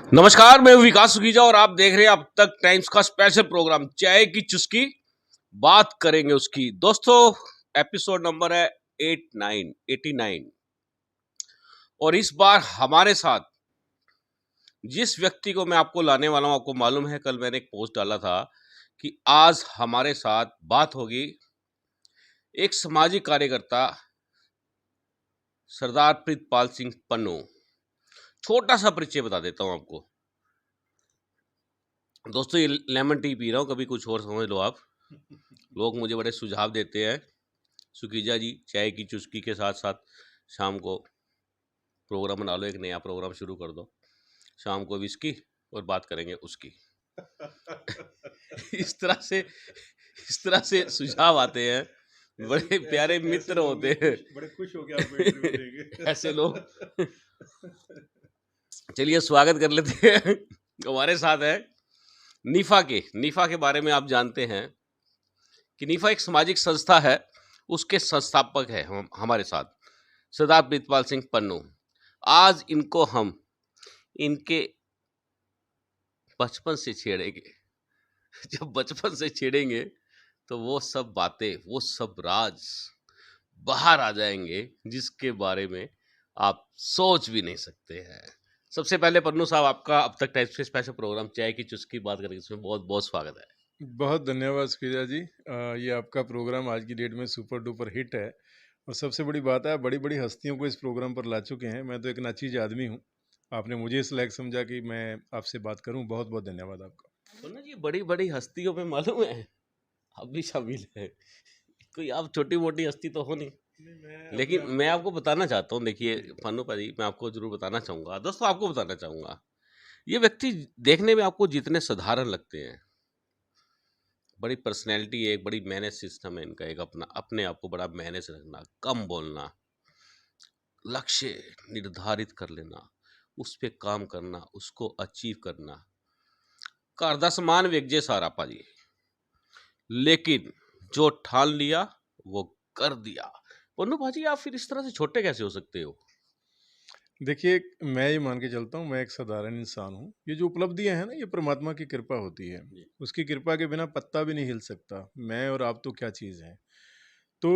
नमस्कार, मैं हूं विकास सुखीजा और आप देख रहे हैं अब तक टाइम्स का स्पेशल प्रोग्राम चाय की चुस्की। बात करेंगे उसकी। दोस्तों, एपिसोड नंबर है 89 और इस बार हमारे साथ जिस व्यक्ति को मैं आपको लाने वाला हूं, आपको मालूम है कल मैंने एक पोस्ट डाला था कि आज हमारे साथ बात होगी एक सामाजिक कार्यकर्ता सरदार प्रीतपाल सिंह पन्नू। छोटा सा परिचय बता देता हूं आपको। दोस्तों, ये लेमन टी पी रहा हूँ, कभी कुछ और समझ लो आप। लोग मुझे बड़े सुझाव देते हैं, सुखीजा जी चाय की चुस्की के साथ साथ शाम को प्रोग्राम बना लो, एक नया प्रोग्राम शुरू कर दो, शाम को विस्की और बात करेंगे उसकी। इस तरह से सुझाव आते हैं, बड़े प्यारे मित्र होते हैं, बड़े खुश हो गया आपको इंटरव्यू देंगे ऐसे लोग। चलिए स्वागत कर लेते हैं। हमारे साथ है नीफा के बारे में आप जानते हैं कि नीफा एक सामाजिक संस्था है, उसके संस्थापक है हमारे साथ सरदार प्रीतपाल सिंह पन्नू। आज इनको हम इनके बचपन से छेड़ेंगे। जब बचपन से छेड़ेंगे तो वो सब बातें, वो सब राज बाहर आ जाएंगे जिसके बारे में आप सोच भी नहीं सकते हैं। सबसे पहले पन्नू साहब, आपका अब तक टाइप्स के स्पेशल प्रोग्राम चाय की चुस्की बात करके इसमें बहुत बहुत स्वागत है। बहुत धन्यवाद सुखीजा जी। ये आपका प्रोग्राम आज की डेट में सुपर डुपर हिट है और सबसे बड़ी बात है, आप बड़ी बड़ी हस्तियों को इस प्रोग्राम पर ला चुके हैं। मैं तो एक नाचीज आदमी हूँ, आपने मुझे इस लायक समझा कि मैं आपसे बात करूँ। बहुत बहुत धन्यवाद आपका। पन्नू जी, बड़ी बड़ी हस्तियों में मालूम है आप भी शामिल है। कोई आप छोटी मोटी हस्ती तो हो नहीं, लेकिन मैं आपको बताना चाहता हूँ। देखिए पन्नू भाई, मैं आपको जरूर बताना चाहूँगा, दोस्तों आपको बताना चाहूँगा, ये व्यक्ति देखने में आपको जितने साधारण लगते हैं, बड़ी पर्सनैलिटी है, एक बड़ी मैनेज सिस्टम है इनका, एक अपना अपने आप को बड़ा मैनेज रखना, कम बोलना, लक्ष्य निर्धारित कर लेना, उस पर काम करना, उसको अचीव करना, घर दा समान वेगजे सारा भाजी, लेकिन जो ठान लिया वो कर दिया। पन्नू भाजी, आप फिर इस तरह से छोटे कैसे हो सकते हो? देखिए, मैं ये मान के चलता हूँ, मैं एक साधारण इंसान हूँ। ये जो उपलब्धियाँ हैं ना, ये परमात्मा की कृपा होती है। जी। उसकी कृपा के बिना पत्ता भी नहीं हिल सकता। मैं और आप तो क्या चीज़ हैं। तो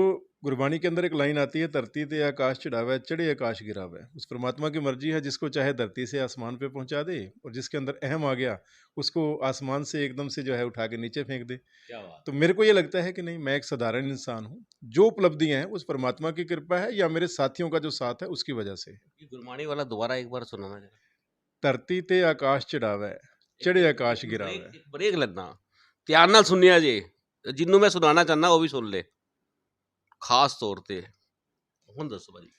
गुरबाणी के अंदर एक लाइन आती है, धरती ते आकाश चढ़ावे चढ़े आकाश गिरावे। उस परमात्मा की मर्जी है, जिसको चाहे धरती से आसमान पे पहुंचा दे और जिसके अंदर अहम आ गया उसको आसमान से एकदम से जो है उठा के नीचे फेंक दे। क्या बात तो है। मेरे को ये लगता है कि नहीं, मैं एक साधारण इंसान हूँ। जो उपलब्धियां हैं उस परमात्मा की कृपा है या मेरे साथियों का जो साथ है उसकी वजह से है। ये गुरबाणी वाला दोबारा एक बार सुनाना जरा। धरती ते आकाश चढ़ावे एक चढ़े एक आकाश एक गिरावे। ब्रेक एक ब्रेक लगना, ध्यान नाल सुनिया जे, जिन्नू मैं सुनाना चाहना वो भी सुन ले, खास तौर ते। हुन दसो भाजी।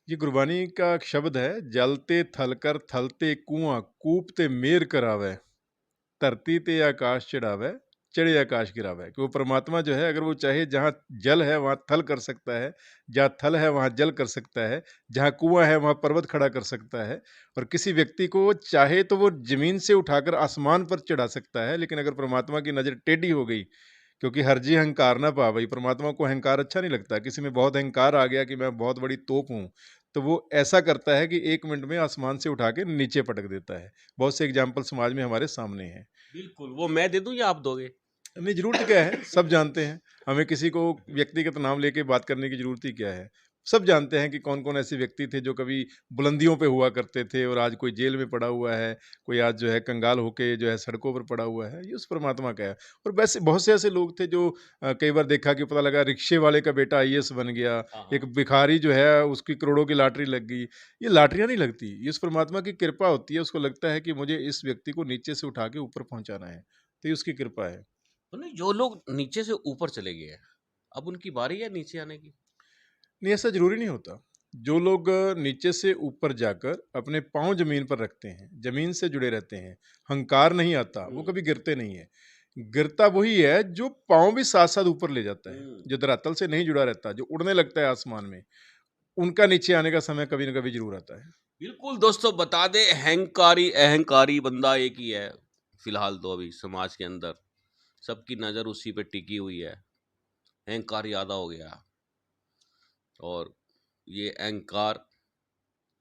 ये गुरबानी का एक शब्द है, जलते थलकर थलते कुआं कूपते मेर करावे, धरती ते आकाश चढ़ावे चढ़े आकाश गिरावे। कि वो परमात्मा जो है, अगर वो चाहे जहाँ जल है वहाँ थल कर सकता है, जहाँ थल है वहाँ जल कर सकता है, जहाँ कुआं है वहाँ पर्वत खड़ा कर सकता है। और किसी व्यक्ति को वो चाहे तो वो जमीन से उठाकर आसमान पर चढ़ा सकता है। लेकिन अगर परमात्मा की नज़र टेढ़ी हो गई, क्योंकि हरजी अहंकार ना पावई, परमात्मा को अहंकार अच्छा नहीं लगता। किसी में बहुत अहंकार आ गया कि मैं बहुत बड़ी तोप हूँ, तो वो ऐसा करता है कि 1 मिनट में आसमान से उठा के नीचे पटक देता है। बहुत से एग्ज़ाम्पल समाज में हमारे सामने हैं। बिल्कुल, वो मैं दे दूँ या आप दोगे? नहीं, ज़रूरत क्या है? सब जानते हैं। हमें किसी को व्यक्तिगत नाम लेके बात करने की ज़रूरत ही क्या है? सब जानते हैं कि कौन-कौन ऐसे व्यक्ति थे जो कभी बुलंदियों पे हुआ करते थे और आज कोई जेल में पड़ा हुआ है, कोई आज जो है कंगाल होके जो है सड़कों पर पड़ा हुआ है। ये उस परमात्मा का है। और वैसे बहुत से ऐसे लोग थे जो कई बार देखा कि पता लगा रिक्शे वाले का बेटा आईएएस बन गया, हाँ, एक हाँ। भिखारी जो है उसकी करोड़ों की लॉटरी लग गई। ये लॉटरियाँ नहीं लगती, ये उस परमात्मा की कृपा होती है। उसको लगता है कि मुझे इस व्यक्ति को नीचे से उठा के ऊपर पहुँचाना है, तो ये उसकी कृपा है। तो नहीं, जो लोग नीचे से ऊपर चले गए हैं, अब उनकी बारी है नीचे आने की? नहीं, ऐसा ज़रूरी नहीं होता। जो लोग नीचे से ऊपर जाकर अपने पाँव ज़मीन पर रखते हैं, ज़मीन से जुड़े रहते हैं, हंकार नहीं आता, वो हुँ, कभी गिरते नहीं हैं। गिरता वही है जो पाँव भी साथ-साथ ऊपर ले जाता है, हुँ। जो धरातल से नहीं जुड़ा रहता, जो उड़ने लगता है आसमान में, उनका नीचे आने का समय कभी न कभी ज़रूर आता है। बिल्कुल दोस्तों, बता दें, अहंकारी अहंकारी बंदा एक ही है, फिलहाल तो अभी समाज के अंदर सबकी नज़र उसी पे टिकी हुई है। अहंकार ज़्यादा हो गया और ये अहंकार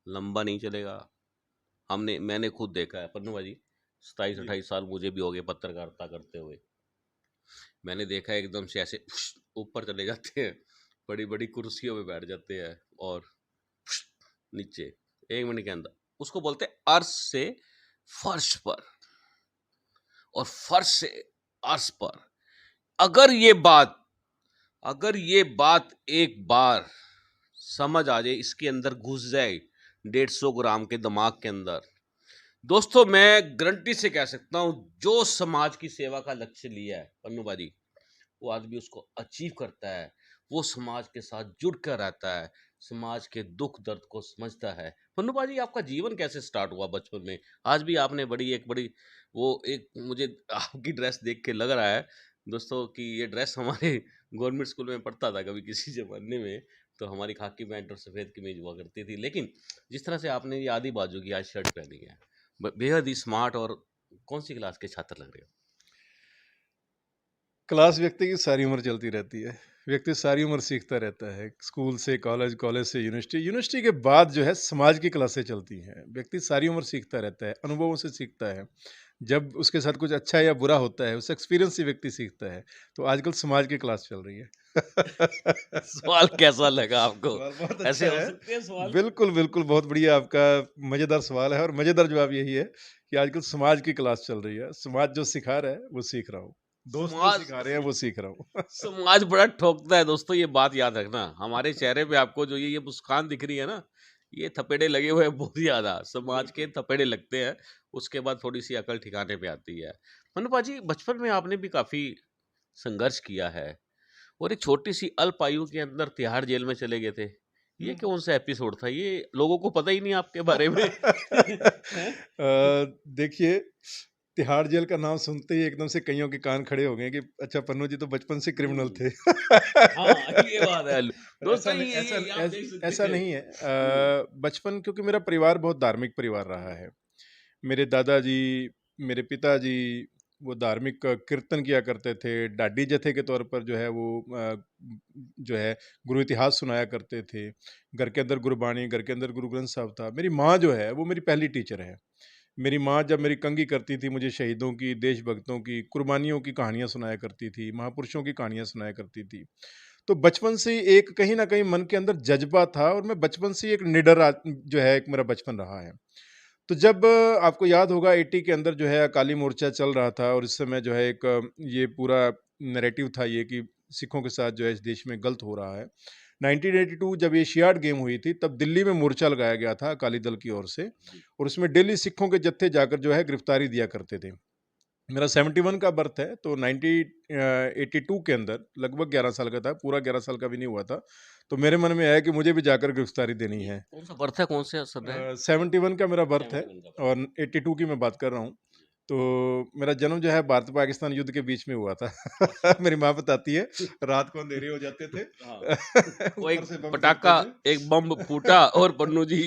लंबा नहीं चलेगा, मैंने खुद देखा है पन्नू भाजी, 27-28 साल मुझे भी हो गए पत्रकारिता करते हुए। मैंने देखा है एकदम से ऐसे ऊपर चले जाते हैं, बड़ी बड़ी कुर्सियों पे बैठ जाते हैं और नीचे 1 मिनट के अंदर, उसको बोलते हैं अर्श से फर्श पर और फर्श से अर्श पर। अगर ये बात एक बार समझ आ जाए, इसके अंदर घुस जाए 150 ग्राम के दिमाग के अंदर, दोस्तों मैं गारंटी से कह सकता हूं, जो समाज की सेवा का लक्ष्य लिया है पन्नू भाजी, वो आदमी उसको अचीव करता है। वो समाज के साथ जुड़ कर रहता है, समाज के दुख दर्द को समझता है। पन्नू भाजी, आपका जीवन कैसे स्टार्ट हुआ बचपन में? आज भी आपने बड़ी वो एक, मुझे आपकी ड्रेस देख के लग रहा है दोस्तों कि ये ड्रेस हमारे गवर्नमेंट स्कूल में पढ़ता था कभी किसी जमाने में, तो हमारी खाकी पैंट और सफ़ेद कमीज हुआ करती थी। लेकिन जिस तरह से आपने ये आधी बाजू की आज शर्ट पहनी है, बेहद ही स्मार्ट, और कौन सी क्लास के छात्र लग रहे हो? क्लास व्यक्ति की सारी उम्र चलती रहती है। व्यक्ति सारी उम्र सीखता रहता है, स्कूल से कॉलेज, कॉलेज से यूनिवर्सिटी, यूनिवर्सिटी के बाद जो है समाज की क्लासें चलती हैं। व्यक्ति सारी उम्र सीखता रहता है, अनुभवों से सीखता है। जब उसके साथ कुछ अच्छा या बुरा होता है, उस एक्सपीरियंस से व्यक्ति सीखता है। तो आजकल समाज की क्लास चल रही है। सवाल कैसा लगा आपको? सवाल बहुत ऐसे अच्छा हो है। सकते हैं सवाल? बिल्कुल, बिल्कुल, बहुत बढ़िया आपका मज़ेदार सवाल है और मज़ेदार जवाब यही है कि आजकल समाज की क्लास चल रही है। समाज जो सिखा रहा है, वो सीख रहा हूँ। दोस्त जो समाज सिखा रहे हैं, वो सीख रहा हूँ। समाज बड़ा ठोकता है दोस्तों, ये बात याद रखना। हमारे चेहरे पे आपको जो ये मुस्कान दिख रही है ना, ये थपेड़े लगे हुए हैं बहुत ज्यादा, समाज के थपेड़े लगते हैं, उसके बाद थोड़ी सी अकल ठिकाने पे आती है। मनुपा जी, बचपन में आपने भी काफी संघर्ष किया है, और एक छोटी सी अल्प आयु के अंदर तिहाड़ जेल में चले गए थे। ये कौन सा एपिसोड था? ये लोगों को पता ही नहीं आपके बारे में। हैं? देखिए, तिहाड़ जेल का नाम सुनते ही एकदम से कइयों के कान खड़े हो गए कि अच्छा, पन्नू जी तो बचपन से क्रिमिनल थे। हाँ, ये बात है ऐसा दोस्तों, नहीं, ये आप देख सकते ऐसा हैं। नहीं है। बचपन, क्योंकि मेरा परिवार बहुत धार्मिक परिवार रहा है। मेरे दादाजी, मेरे पिताजी, वो धार्मिक कीर्तन किया करते थे। डाडी जथे के तौर पर जो है वो जो है गुरु इतिहास सुनाया करते थे। घर के अंदर गुरबाणी, घर के अंदर गुरु ग्रंथ साहब था। मेरी माँ जो है वो मेरी पहली टीचर है। मेरी माँ जब मेरी कंघी करती थी, मुझे शहीदों की, देशभक्तों की, कुर्बानियों की कहानियाँ सुनाया करती थी, महापुरुषों की कहानियाँ सुनाया करती थी। तो बचपन से ही एक कहीं न कहीं मन के अंदर जज़्बा था और मैं बचपन से ही एक निडर जो है, एक मेरा बचपन रहा है। तो जब आपको याद होगा 80 के अंदर जो है अकाली मोर्चा चल रहा था और इस समय जो है एक ये पूरा नैरेटिव था ये कि सिखों के साथ जो है इस देश में गलत हो रहा है। 1982 जब एशियाड गेम हुई थी, तब दिल्ली में मोर्चा लगाया गया था अकाली दल की ओर से जी। और उसमें डेली सिखों के जत्थे जाकर जो है गिरफ्तारी दिया करते थे। मेरा 71 का बर्थ है, तो 82 के अंदर लगभग 11 साल का था, पूरा 11 साल का भी नहीं हुआ था। तो मेरे मन में आया कि मुझे भी जाकर गिरफ्तारी देनी है। कौन सा बर्थ है, कौन से सन है? 71 का मेरा बर्थ है 71 का बर्थ। और 82 की मैं बात कर रहा हूँ। तो मेरा जन्म जो है भारत-पाकिस्तान युद्ध के बीच में हुआ था। मेरी माँ बताती है, रात को अंधेरे हो जाते थे। हाँ, वो ऊपर एक से बम पटाखा, गिरते थे। एक बम फूटा और पन्नू जी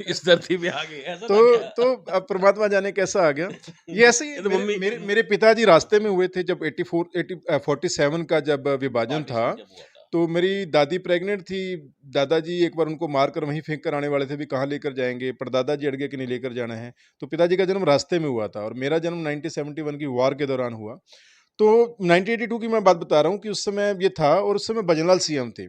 इस धरती पे आ गए, ऐसा था क्या? तो अब परमात्मा जाने कैसा आ गया। ये ऐसे ही ये तो मेरे मम्मी मेरे मेरे पिताजी रास्ते में हुए थे जब 47 का जब विभाजन था, पार्टीशन जब हुआ था। तो मेरी दादी प्रेग्नेंट थी। दादाजी एक बार उनको मारकर वहीं फेंक कर आने वाले थे, भी कहाँ लेकर जाएँगे, परदादा जी अड़ गए कि नहीं लेकर जाना है। तो पिताजी का जन्म रास्ते में हुआ था और मेरा जन्म 1971 की वॉर के दौरान हुआ। तो 1982 की मैं बात बता रहा हूँ कि उस समय ये था और उस समय भजनलाल सीएम थे।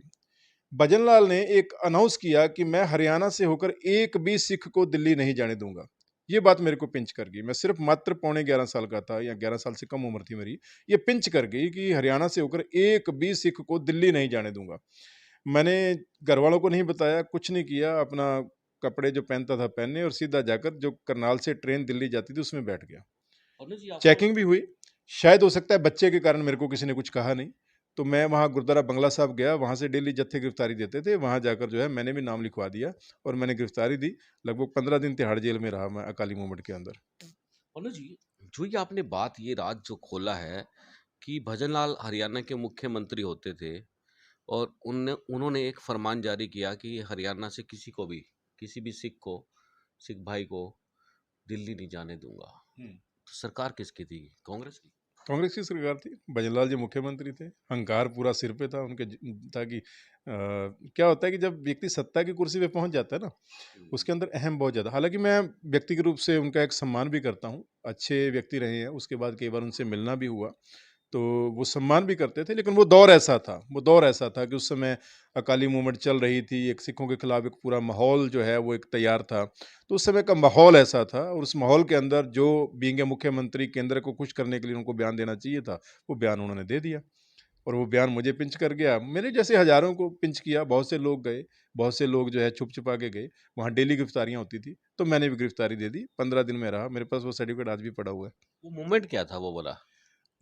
भजनलाल ने एक अनाउंस किया कि मैं हरियाणा से होकर एक भी सिख को दिल्ली नहीं जाने दूँगा। ये बात मेरे को पिंच कर गई। मैं सिर्फ़ मात्र पौने 11 साल का था या 11 साल से कम उम्र थी मेरी। ये पिंच कर गई कि हरियाणा से होकर एक भी सिख को दिल्ली नहीं जाने दूँगा। मैंने घरवालों को नहीं बताया, कुछ नहीं किया, अपना कपड़े जो पहनता था पहने और सीधा जाकर जो करनाल से ट्रेन दिल्ली जाती थी उसमें बैठ गया। पन्नू जी आपको चेकिंग भी हुई। शायद हो सकता है बच्चे के कारण मेरे को किसी ने कुछ कहा नहीं। तो मैं वहाँ गुरुद्वारा बंगला साहब गया, वहाँ से डेली जत्थे गिरफ्तारी देते थे, वहाँ जाकर जो है मैंने भी नाम लिखवा दिया और मैंने गिरफ्तारी दी। लगभग 15 दिन तिहाड़ जेल में रहा मैं अकाली मूवमेंट के अंदर। पन्नू जी, जो ये आपने बात, ये राज जो खोला है कि भजनलाल हरियाणा के मुख्यमंत्री होते थे, और उन्होंने एक फरमान जारी किया कि हरियाणा से किसी भी सिख भाई को दिल्ली नहीं जाने दूंगा। तो सरकार किसकी थी? कांग्रेस की? कांग्रेस की सरकार थी, भजनलाल जी मुख्यमंत्री थे, अहंकार पूरा सिर पे था उनके था कि क्या होता है कि जब व्यक्ति सत्ता की कुर्सी पे पहुंच जाता है ना, उसके अंदर अहम बहुत ज़्यादा। हालांकि मैं व्यक्तिगत रूप से उनका एक सम्मान भी करता हूँ, अच्छे व्यक्ति रहे हैं, उसके बाद कई बार उनसे मिलना भी हुआ, तो वो सम्मान भी करते थे। लेकिन वो दौर ऐसा था कि उस समय अकाली मूवमेंट चल रही थी, एक सिखों के खिलाफ एक पूरा माहौल जो है वो एक तैयार था। तो उस समय का माहौल ऐसा था और उस माहौल के अंदर जो बीइंग ए मुख्यमंत्री केंद्र को खुश करने के लिए उनको बयान देना चाहिए था, वो बयान उन्होंने दे दिया और वो बयान मुझे पिंच कर गया। मेरे जैसे हज़ारों को पिंच किया, बहुत से लोग गए, बहुत से लोग जो है छुप-छुपा के गए। वहाँ डेली गिरफ्तारियाँ होती थी, तो मैंने भी गिरफ्तारी दे दी, 15 दिन में रहा। मेरे पास वो सर्टिफ़िकेट आज भी पड़ा हुआ है। वो मूवमेंट क्या था वो बोला?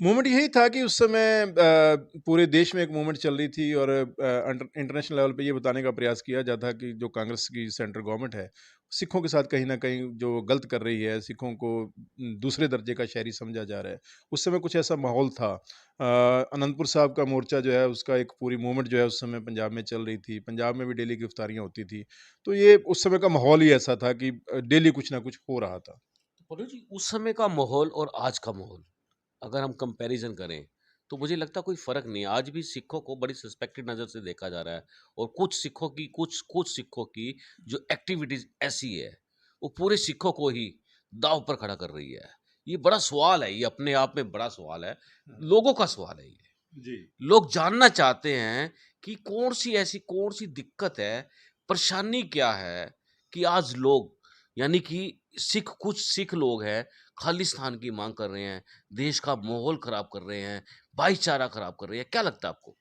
मूवमेंट यही था कि उस समय पूरे देश में एक मूवमेंट चल रही थी और इंटरनेशनल लेवल पे ये बताने का प्रयास किया जाता था कि जो कांग्रेस की सेंट्रल गवर्नमेंट है, सिखों के साथ कहीं न कहीं जो गलत कर रही है, सिखों को दूसरे दर्जे का शहरी समझा जा रहा है। उस समय कुछ ऐसा माहौल था। अनंतपुर साहब का मोर्चा जो है, उसका एक पूरी मूवमेंट जो है उस समय पंजाब में चल रही थी। पंजाब में भी डेली गिरफ्तारियाँ होती थी। तो ये उस समय का माहौल ही ऐसा था कि डेली कुछ ना कुछ हो रहा था। पन्नू जी, उस समय का माहौल और आज का माहौल अगर हम कंपैरिजन करें तो मुझे लगता है कोई फ़र्क नहीं है। आज भी सिखों को बड़ी सस्पेक्टेड नज़र से देखा जा रहा है और कुछ सिखों की जो एक्टिविटीज़ ऐसी है, वो पूरे सिखों को ही दाँव पर खड़ा कर रही है। ये बड़ा सवाल है, ये अपने आप में बड़ा सवाल है। हाँ। लोगों का सवाल है ये। जी। लोग जानना चाहते हैं कि कौन-सी दिक्कत है, परेशानी क्या है कि आज लोग यानी कि कुछ सिख लोग हैं, खालिस्तान की माँग कर रहे हैं, देश का माहौल ख़राब कर रहे हैं, भाईचारा ख़राब कर रहे हैं। क्या लगता है आपको?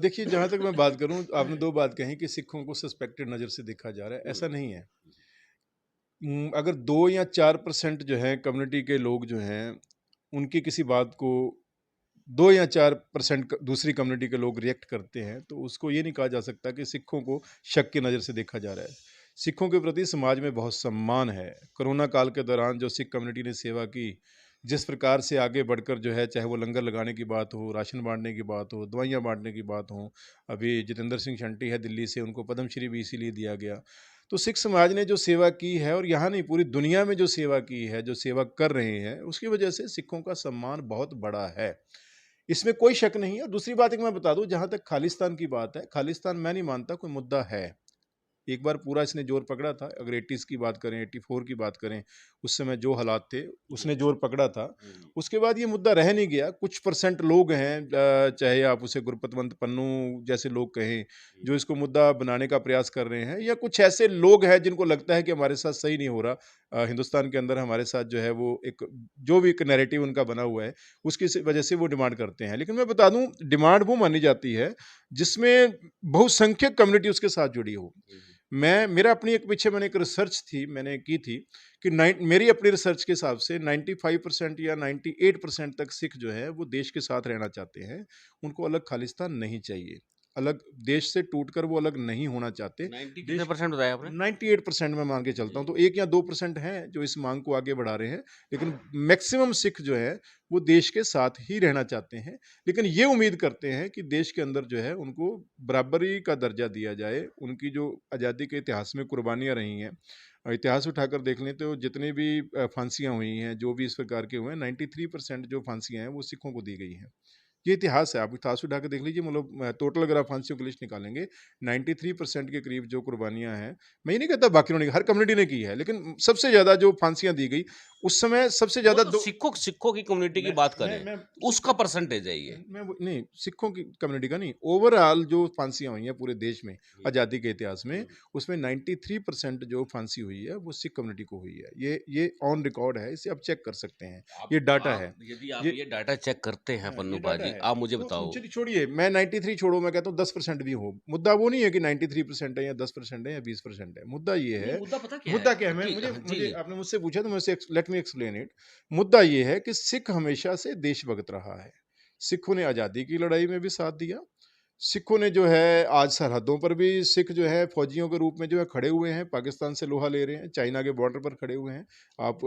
देखिए, जहाँ तक मैं बात करूँ, आपने 2 बात कही कि सिखों को सस्पेक्टेड नज़र से देखा जा रहा है, ऐसा नहीं है। अगर 2 या 4% जो है कम्युनिटी के लोग जो हैं, उनकी किसी बात को 2 या 4% क दूसरी कम्युनिटी के लोग रिएक्ट करते हैं, तो उसको ये नहीं कहा जा सकता कि सिखों को शक की नज़र से देखा जा रहा है। सिखों के प्रति समाज में बहुत सम्मान है। कोरोना काल के दौरान जो सिख कम्युनिटी ने सेवा की, जिस प्रकार से आगे बढ़कर जो है, चाहे वो लंगर लगाने की बात हो, राशन बाँटने की बात हो, दवाइयाँ बाँटने की बात हो, अभी जितेंद्र सिंह शंटी है दिल्ली से, उनको पद्मश्री भी इसीलिए दिया गया। तो सिख समाज ने जो सेवा की है और यहाँ नहीं, पूरी दुनिया में जो सेवा की है, जो सेवा कर रहे हैं, उसकी वजह से सिखों का सम्मान बहुत बड़ा है। इसमें कोई शक नहीं है। और दूसरी बात एक मैं बता दूँ, जहाँ तक खालिस्तान की बात है, खालिस्तान मैं नहीं मानता कोई मुद्दा है। एक बार पूरा इसने ज़ोर पकड़ा था, अगर 80s की बात करें, 84 की बात करें, उस समय जो हालात थे, उसने ज़ोर पकड़ा था। उसके बाद ये मुद्दा रह नहीं गया। कुछ परसेंट लोग हैं, चाहे आप उसे गुरपतवंत पन्नू जैसे लोग कहें, जो इसको मुद्दा बनाने का प्रयास कर रहे हैं, या कुछ ऐसे लोग हैं जिनको लगता है कि हमारे साथ सही नहीं हो रहा। हिंदुस्तान के अंदर हमारे साथ जो है वो एक जो भी एक नैरेटिव उनका बना हुआ है, उसकी वजह से वो डिमांड करते हैं। लेकिन मैं बता दूँ, डिमांड वो मानी जाती है जिसमें बहुसंख्यक कम्युनिटी उसके साथ जुड़ी हो। मेरा अपनी एक पीछे मैंने एक रिसर्च थी, मैंने की थी कि मेरी अपनी रिसर्च के हिसाब से 95% या 98% तक सिख जो है वो देश के साथ रहना चाहते हैं। उनको अलग खालिस्तान नहीं चाहिए। अलग देश से टूटकर वो अलग नहीं होना चाहते। 90 कितने देश परसेंट बताया आपने? 98% मैं मान के चलता हूँ, तो 1 या 2% हैं जो इस मांग को आगे बढ़ा रहे हैं। लेकिन मैक्सिमम सिख जो है वो देश के साथ ही रहना चाहते हैं। लेकिन ये उम्मीद करते हैं कि देश के अंदर जो है उनको बराबरी का दर्जा दिया जाए। उनकी जो आज़ादी के इतिहास में कुर्बानियाँ रही हैं, इतिहास उठाकर देख लें तो जितनी भी फांसियाँ हुई हैं, जो भी इस प्रकार के हुए हैं, 93% जो फांसियाँ हैं वो सिखों को दी गई हैं। ये इतिहास है, आप इतिहास उठा के देख लीजिए। मतलब टोटल अगर आप फांसियों की लिस्ट निकालेंगे, 93% के करीब जो कुर्बानियाँ हैं, मैं ये नहीं कहता बाकियों ने, हर कम्युनिटी ने की है, लेकिन सबसे ज़्यादा जो फांसियाँ दी गई, उस समय सबसे वो ज़्यादा तो दो सिखों की कम्युनिटी की बात करें, मैं उसका परसेंटेज है ये। मैं वो नहीं, सिखों की कम्युनिटी का नहीं, ओवरऑल जो फांसियाँ हुई हैं पूरे देश में, आज़ादी के इतिहास में, उसमें 93% जो फांसी हुई है, वो सिख कम्युनिटी को हुई है। ये ऑन रिकॉर्ड है, इसे आप चेक कर सकते हैं। ये डाटा है। यदि आप ये ये डाटा चेक करते हैं हाँ, पन्नू ये डाटा पाजी, है। आप मुझे तो बताओ। चलिए छोड़िए, मैं 93 छोड़ो, मैं कहता हूँ 10% भी हो। मुद्दा वो नहीं है कि 93% है या 10% है या 20% है। मुद्दा ये नहीं, है, मुद्दा पता क्या है मुद्दा क्या है, मैं कि मुझे जी, मुझे जी। आपने मुझसे पूछा तो मैं उसे लेट मी एक्सप्लेन इट। मुद्दा ये है कि सिख हमेशा से देशभक्त रहा है। सिखों ने आज़ादी की लड़ाई में भी साथ दिया। सिखों ने जो है आज सरहदों पर भी सिख जो है फौजियों के रूप में जो है खड़े हुए हैं, पाकिस्तान से लोहा ले रहे हैं, चाइना के बॉर्डर पर खड़े हुए हैं। आप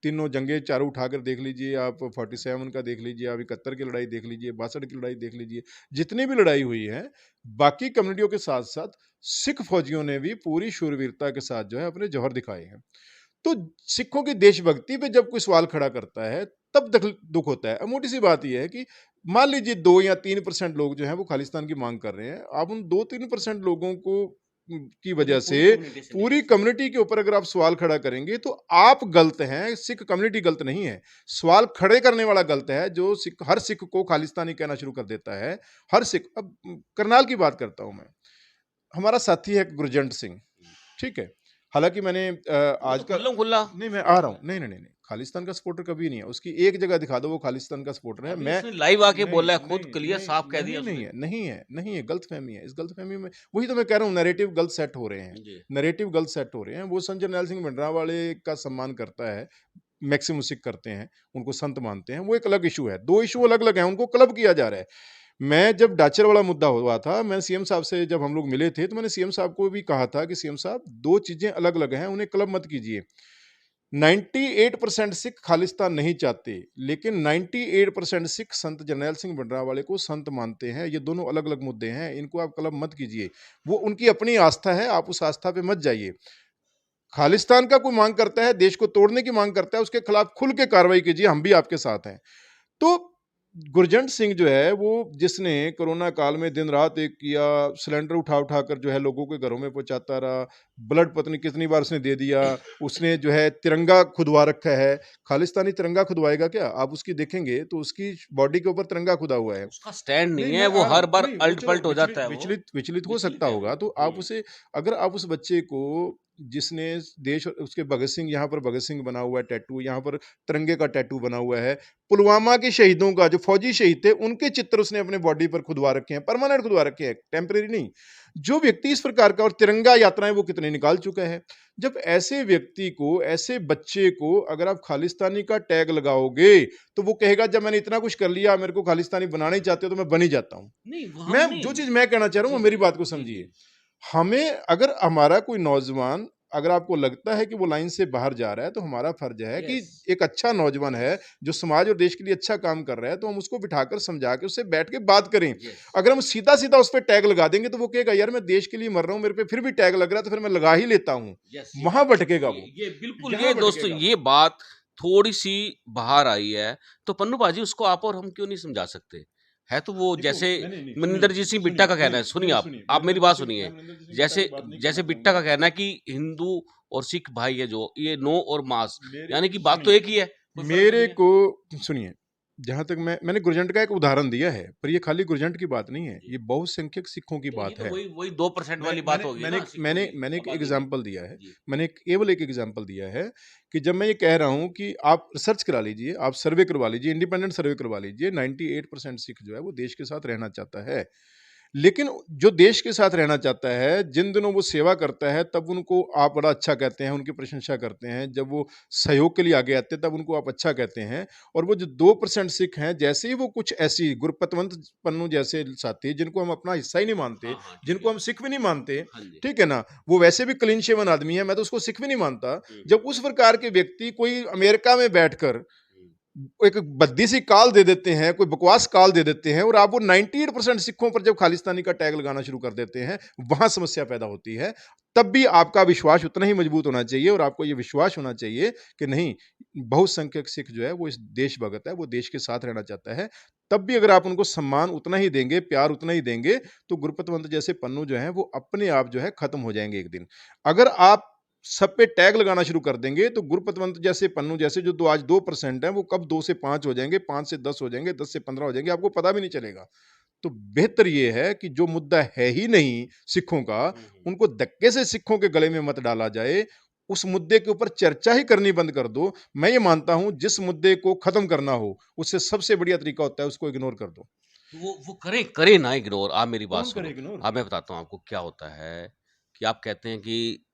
तीनों जंगें चारों उठाकर देख लीजिए, आप 47 का देख लीजिए, आप 71 की लड़ाई देख लीजिए, 62 की लड़ाई देख लीजिए, जितनी भी लड़ाई हुई है, बाकी कम्युनिटियों के साथ-साथ सिख फौजियों ने भी पूरी शूरवीरता के साथ जो है अपने जौहर दिखाए हैं। तो सिखों की देशभक्ति पे जब कोई सवाल खड़ा करता है, तब दुख होता है। अब मोटी सी बात यह है कि मान लीजिए 2 या 3% लोग जो हैं वो खालिस्तान की मांग कर रहे हैं। आप उन 2-3% लोगों को की वजह से पूरी कम्युनिटी के ऊपर अगर आप सवाल खड़ा करेंगे तो आप गलत हैं, सिख कम्युनिटी गलत नहीं है। सवाल खड़े करने वाला गलत है जो हर सिख को खालिस्तानी कहना शुरू कर देता है। हर सिख, अब करनाल की बात करता हूं मैं, हमारा साथी है गुरजंट सिंह, ठीक है। हालांकि मैंने आज का खुल्ला नहीं, मैं आ रहा हूँ, नहीं नहीं नहीं नहीं, खालिस्तान का सपोर्टर कभी नहीं है। उसकी एक जगह दिखा दो वो खालिस्तान का सपोर्टर है। मैं लाइव आके नहीं बोला है, खुद नहीं क्लियर नहीं साफ कह नहीं दिया नहीं उसने। है, नहीं है, नहीं है, गलत फहमी है। इस गलत फहमी में वही तो मैं कह रहा हूँ, नैरेटिव गलत सेट हो रहे हैं, जी। नैरेटिव गलत सेट हो रहे हैं। वो संत जरनैल सिंह भिंडरांवाले का सम्मान करता है, मैक्सिमम सिख करते हैं, उनको संत मानते हैं, वो एक अलग इशू है। दो इशू अलग अलग हैं, उनको क्लब किया जा रहा है। मैं जब डाचर वाला मुद्दा हुआ था, मैं सीएम साहब से जब हम लोग मिले थे तो मैंने सीएम साहब को भी कहा था कि सीएम साहब, दो चीजें अलग अलग हैं, उन्हें क्लब मत कीजिए। 98% सिख खालिस्तान नहीं चाहते, लेकिन 98% सिख संत जरनैल सिंह भिंडरांवाले को संत मानते हैं। ये दोनों अलग अलग मुद्दे हैं, इनको आप क्लब मत कीजिए। वो उनकी अपनी आस्था है, आप उस आस्था पे मत जाइए। खालिस्तान का कोई मांग करता है, देश को तोड़ने की मांग करता है, उसके खिलाफ खुल के कार्रवाई कीजिए, हम भी आपके साथ हैं। तो गुरजंट सिंह जो है वो, जिसने कोरोना काल में दिन रात एक किया, सिलेंडर उठा उठा कर जो है लोगों के घरों में पहुंचाता रहा, ब्लड पत्नी कितनी बार उसने दे दिया, उसने जो है तिरंगा खुदवा रखा है। खालिस्तानी तिरंगा खुदवाएगा क्या? आप उसकी देखेंगे तो उसकी बॉडी के ऊपर तिरंगा खुदा हुआ है। उसका स्टैंड नहीं नहीं, है, मैं वो आ रहा हर हूँ, बार नहीं, वो अल्ट चलो पल्ट हो जाता है। वो विचलित हो विचलित सकता है होगा। वो। तो आप उसे, अगर आप उस बच्चे को, जिसने देश, उसके भगत सिंह, यहाँ पर भगत सिंह बना हुआ है टैटू, यहाँ पर तिरंगे का टैटू बना हुआ है, पुलवामा के शहीदों का, जो फौजी शहीद थे, उनके चित्र उसने अपने बॉडी पर खुदवा रखे हैं, परमानेंट खुदवा रखे हैं, टेम्परेरी नहीं। जो व्यक्ति इस प्रकार का, और तिरंगा यात्राएं वो कितने निकाल चुका है। जब ऐसे व्यक्ति को, ऐसे बच्चे को अगर आप खालिस्तानी का टैग लगाओगे तो वो कहेगा जब मैंने इतना कुछ कर लिया, मेरे को खालिस्तानी बनाना ही चाहते हो तो मैं बन ही जाता हूं। नहीं, वहां मैं नहीं। जो चीज मैं कहना चाह रहा हूँ, जी मेरी जी बात को जी जी। समझिए। हमें, अगर हमारा कोई नौजवान, अगर आपको लगता है कि वो लाइन से बाहर जा रहा है, तो हमारा फर्ज है कि यस एक अच्छा नौजवान है यस जो समाज और देश के लिए अच्छा काम कर रहा है, तो हम उसको बिठाकर समझा के उससे बैठ के बात करें। यस अगर हम सीधा सीधा उस पर टैग लगा देंगे तो वो कहेगा यार मैं देश के लिए मर रहा हूं, मेरे पे फिर भी टैग लग रहा है, तो फिर मैं लगा ही लेता हूं। यस। वहां भटकेगा वो, ये बिल्कुल, यहां ये दोस्तों भटकेगा ये वो। बात थोड़ी सी बाहर आई है, तो पन्नू बाजी उसको आप और हम क्यों नहीं समझा सकते? है तो वो, देखो, जैसे नहीं नहीं नहीं, सुनिए मनिंदर जी सिंह बिट्टा सुनिए, का नहीं कहना है, नहीं सुनिए नहीं, आप सुनिए, आप मेरी बात सुनिए। मैं मनिंदर जी जैसे की बात नहीं जैसे कहना बिट्टा का चाहूंगा। कहना है कि हिंदू और सिख भाई है, जो ये नो और मास, मेरे, यानी कि बात तो सुनिए, एक ही है, कोई फर्क तो मेरे नहीं है। को सुनिए, जहां तक मैंने गुरजंट का एक उदाहरण दिया है, पर ये खाली गुरजंट की बात नहीं है, जी। ये बहुसंख्यक सिखों की तो ये बात तो है। वही 2% मैं वाली बात मैंने होगी मैंने ना, सिखों मैंने की मैंने एक आबादी की। एग्जाम्पल दिया है। जी मैंने केवल एक एग्जाम्पल दिया है कि जब मैं ये कह रहा हूं कि आप रिसर्च करा लीजिए, आप सर्वे करवा लीजिए, इंडिपेंडेंट सर्वे करवा लीजिए, 98% सिख जो है वो देश के साथ रहना चाहता है। लेकिन जो देश के साथ रहना चाहता है, जिन दिनों वो सेवा करता है, तब उनको आप बड़ा अच्छा कहते हैं, उनकी प्रशंसा करते हैं। जब वो सहयोग के लिए आगे आते हैं, तब उनको आप अच्छा कहते हैं। और वो जो 2% सिख हैं, जैसे ही वो कुछ ऐसी गुरपतवंत पन्नू जैसे साथी, जिनको हम अपना हिस्सा ही नहीं मानते, हाँ हाँ, ठीक जिनको है। हम सिख भी नहीं मानते, हाँ जी। ठीक है ना, वो वैसे भी क्लीन शेवन आदमी है, मैं तो उसको सिख भी नहीं मानता। हम्म, जब उस प्रकार के व्यक्ति कोई अमेरिका में बैठकर हम्म। एक भद्दी सी कॉल दे देते हैं, कोई बकवास कॉल दे देते हैं, और आप वो 98% सिखों पर जब खालिस्तानी का टैग लगाना शुरू कर देते हैं, वहां समस्या पैदा होती है। तब भी आपका विश्वास उतना ही मजबूत होना चाहिए, और आपको ये विश्वास होना चाहिए कि नहीं, बहुसंख्यक सिख जो है वो इस देशभक्त है, वो देश के साथ रहना चाहता है। तब भी अगर आप उनको सम्मान उतना ही देंगे, प्यार उतना ही देंगे, तो गुरपतवंत जैसे पन्नू जो है वो अपने आप जो है खत्म हो जाएंगे एक दिन। अगर आप सब पे टैग लगाना शुरू कर देंगे तो गुरपतवंत जैसे, पन्नू जैसे, जो आज 2% है, वो कब 2 से 5 हो जाएंगे, 5 से 10 हो जाएंगे, 10 से 15 हो जाएंगे, आपको पता भी नहीं चलेगा। तो बेहतर ये है कि जो मुद्दा है ही नहीं सिखों का, उनको धक्के से सिखों के गले में मत डाला जाए। उस मुद्दे के ऊपर चर्चा ही करनी बंद कर दो। मैं ये मानता हूं, जिस मुद्दे को खत्म करना हो, उससे सबसे बढ़िया तरीका होता है उसको इग्नोर कर दो। वो करे करे ना इग्नोर। आप मेरी बात कौन करे सुनो, इग्नोर? अब मैं बताता हूँ आपको क्या होता है, कि आप कहते हैं कि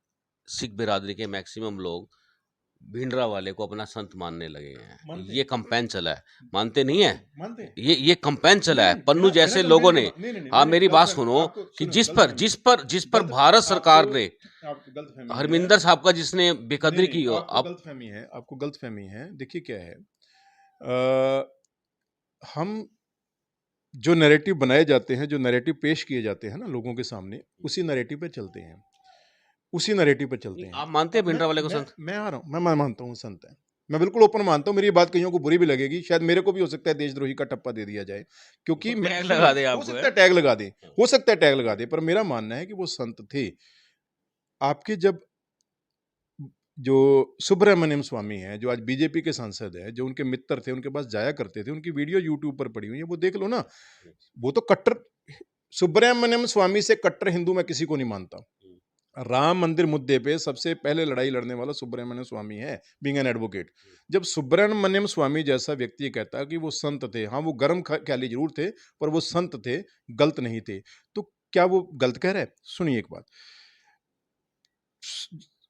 सिख बिरादरी के मैक्सिमम लोग भिंडरा वाले को अपना संत मानने लगे हैं। मानते ये हैं, कंपेन चला है, मानते नहीं है? मानते हैं। ये कंपेन चला नहीं है नहीं, पन्नू बिना बिना जैसे कंपेन लोगों के ने। नहीं नहीं नहीं, आप मैंने मेरी गलत बात फहमी, सुनो, आपको कि सुनो, जिस गलत पर फहमी जिस है, पर जिस पर गलत, भारत सरकार आपको ने, आपको गलत फहमी है। हरमिंदर साहब का जिसने नहीं बेकदरी नहीं, की हो, आपको अब गलत फहमी है, आपको गलत फहमी है। देखिए क्या है, अ, हम जो नैरेटिव बनाए जाते हैं, जो नैरेटिव पेश किए जाते हैं ना लोगों के सामने, उसी नैरेटिव पे चलते हैं, उसी नैरेटिव पे चलते हैं। आप मानते हैं अब भिंडरा वाले को संत? मैं आ रहा हूँ, मैं मानता हूँ संत है, मैं बिल्कुल ओपन मानता हूँ, मेरी ये बात कईयों को बुरी भी लगेगी, शायद मेरे को भी हो सकता है देशद्रोही का ठप्पा दे दिया जाए, क्योंकि वो मैं टैग सुनो, लगा दे हो आपको, सकता है? है टैग लगा दें, हाँ। हो सकता है टैग लगा दें, पर मेरा मानना है कि वो संत थे। आपके जब जो सुब्रमण्यम स्वामी हैं, जो आज बीजेपी के सांसद हैं, जो उनके मित्र थे, उनके पास जाया करते थे, उनकी वीडियो यूट्यूब पर पड़ी हुई है, वो देख लो ना। वो तो कट्टर सुब्रमण्यम स्वामी से कट्टर हिंदू मैं किसी को नहीं मानता। राम मंदिर मुद्दे पे सबसे पहले लड़ाई लड़ने वाला सुब्रमण्यम स्वामी है, बीइंग एन एडवोकेट। जब सुब्रमण्यम स्वामी जैसा व्यक्ति कहता है कि वो संत थे, हाँ वो गर्म ख्याली जरूर थे, पर वो संत थे, गलत नहीं थे, तो क्या वो गलत कह रहा है? सुनिए एक बात,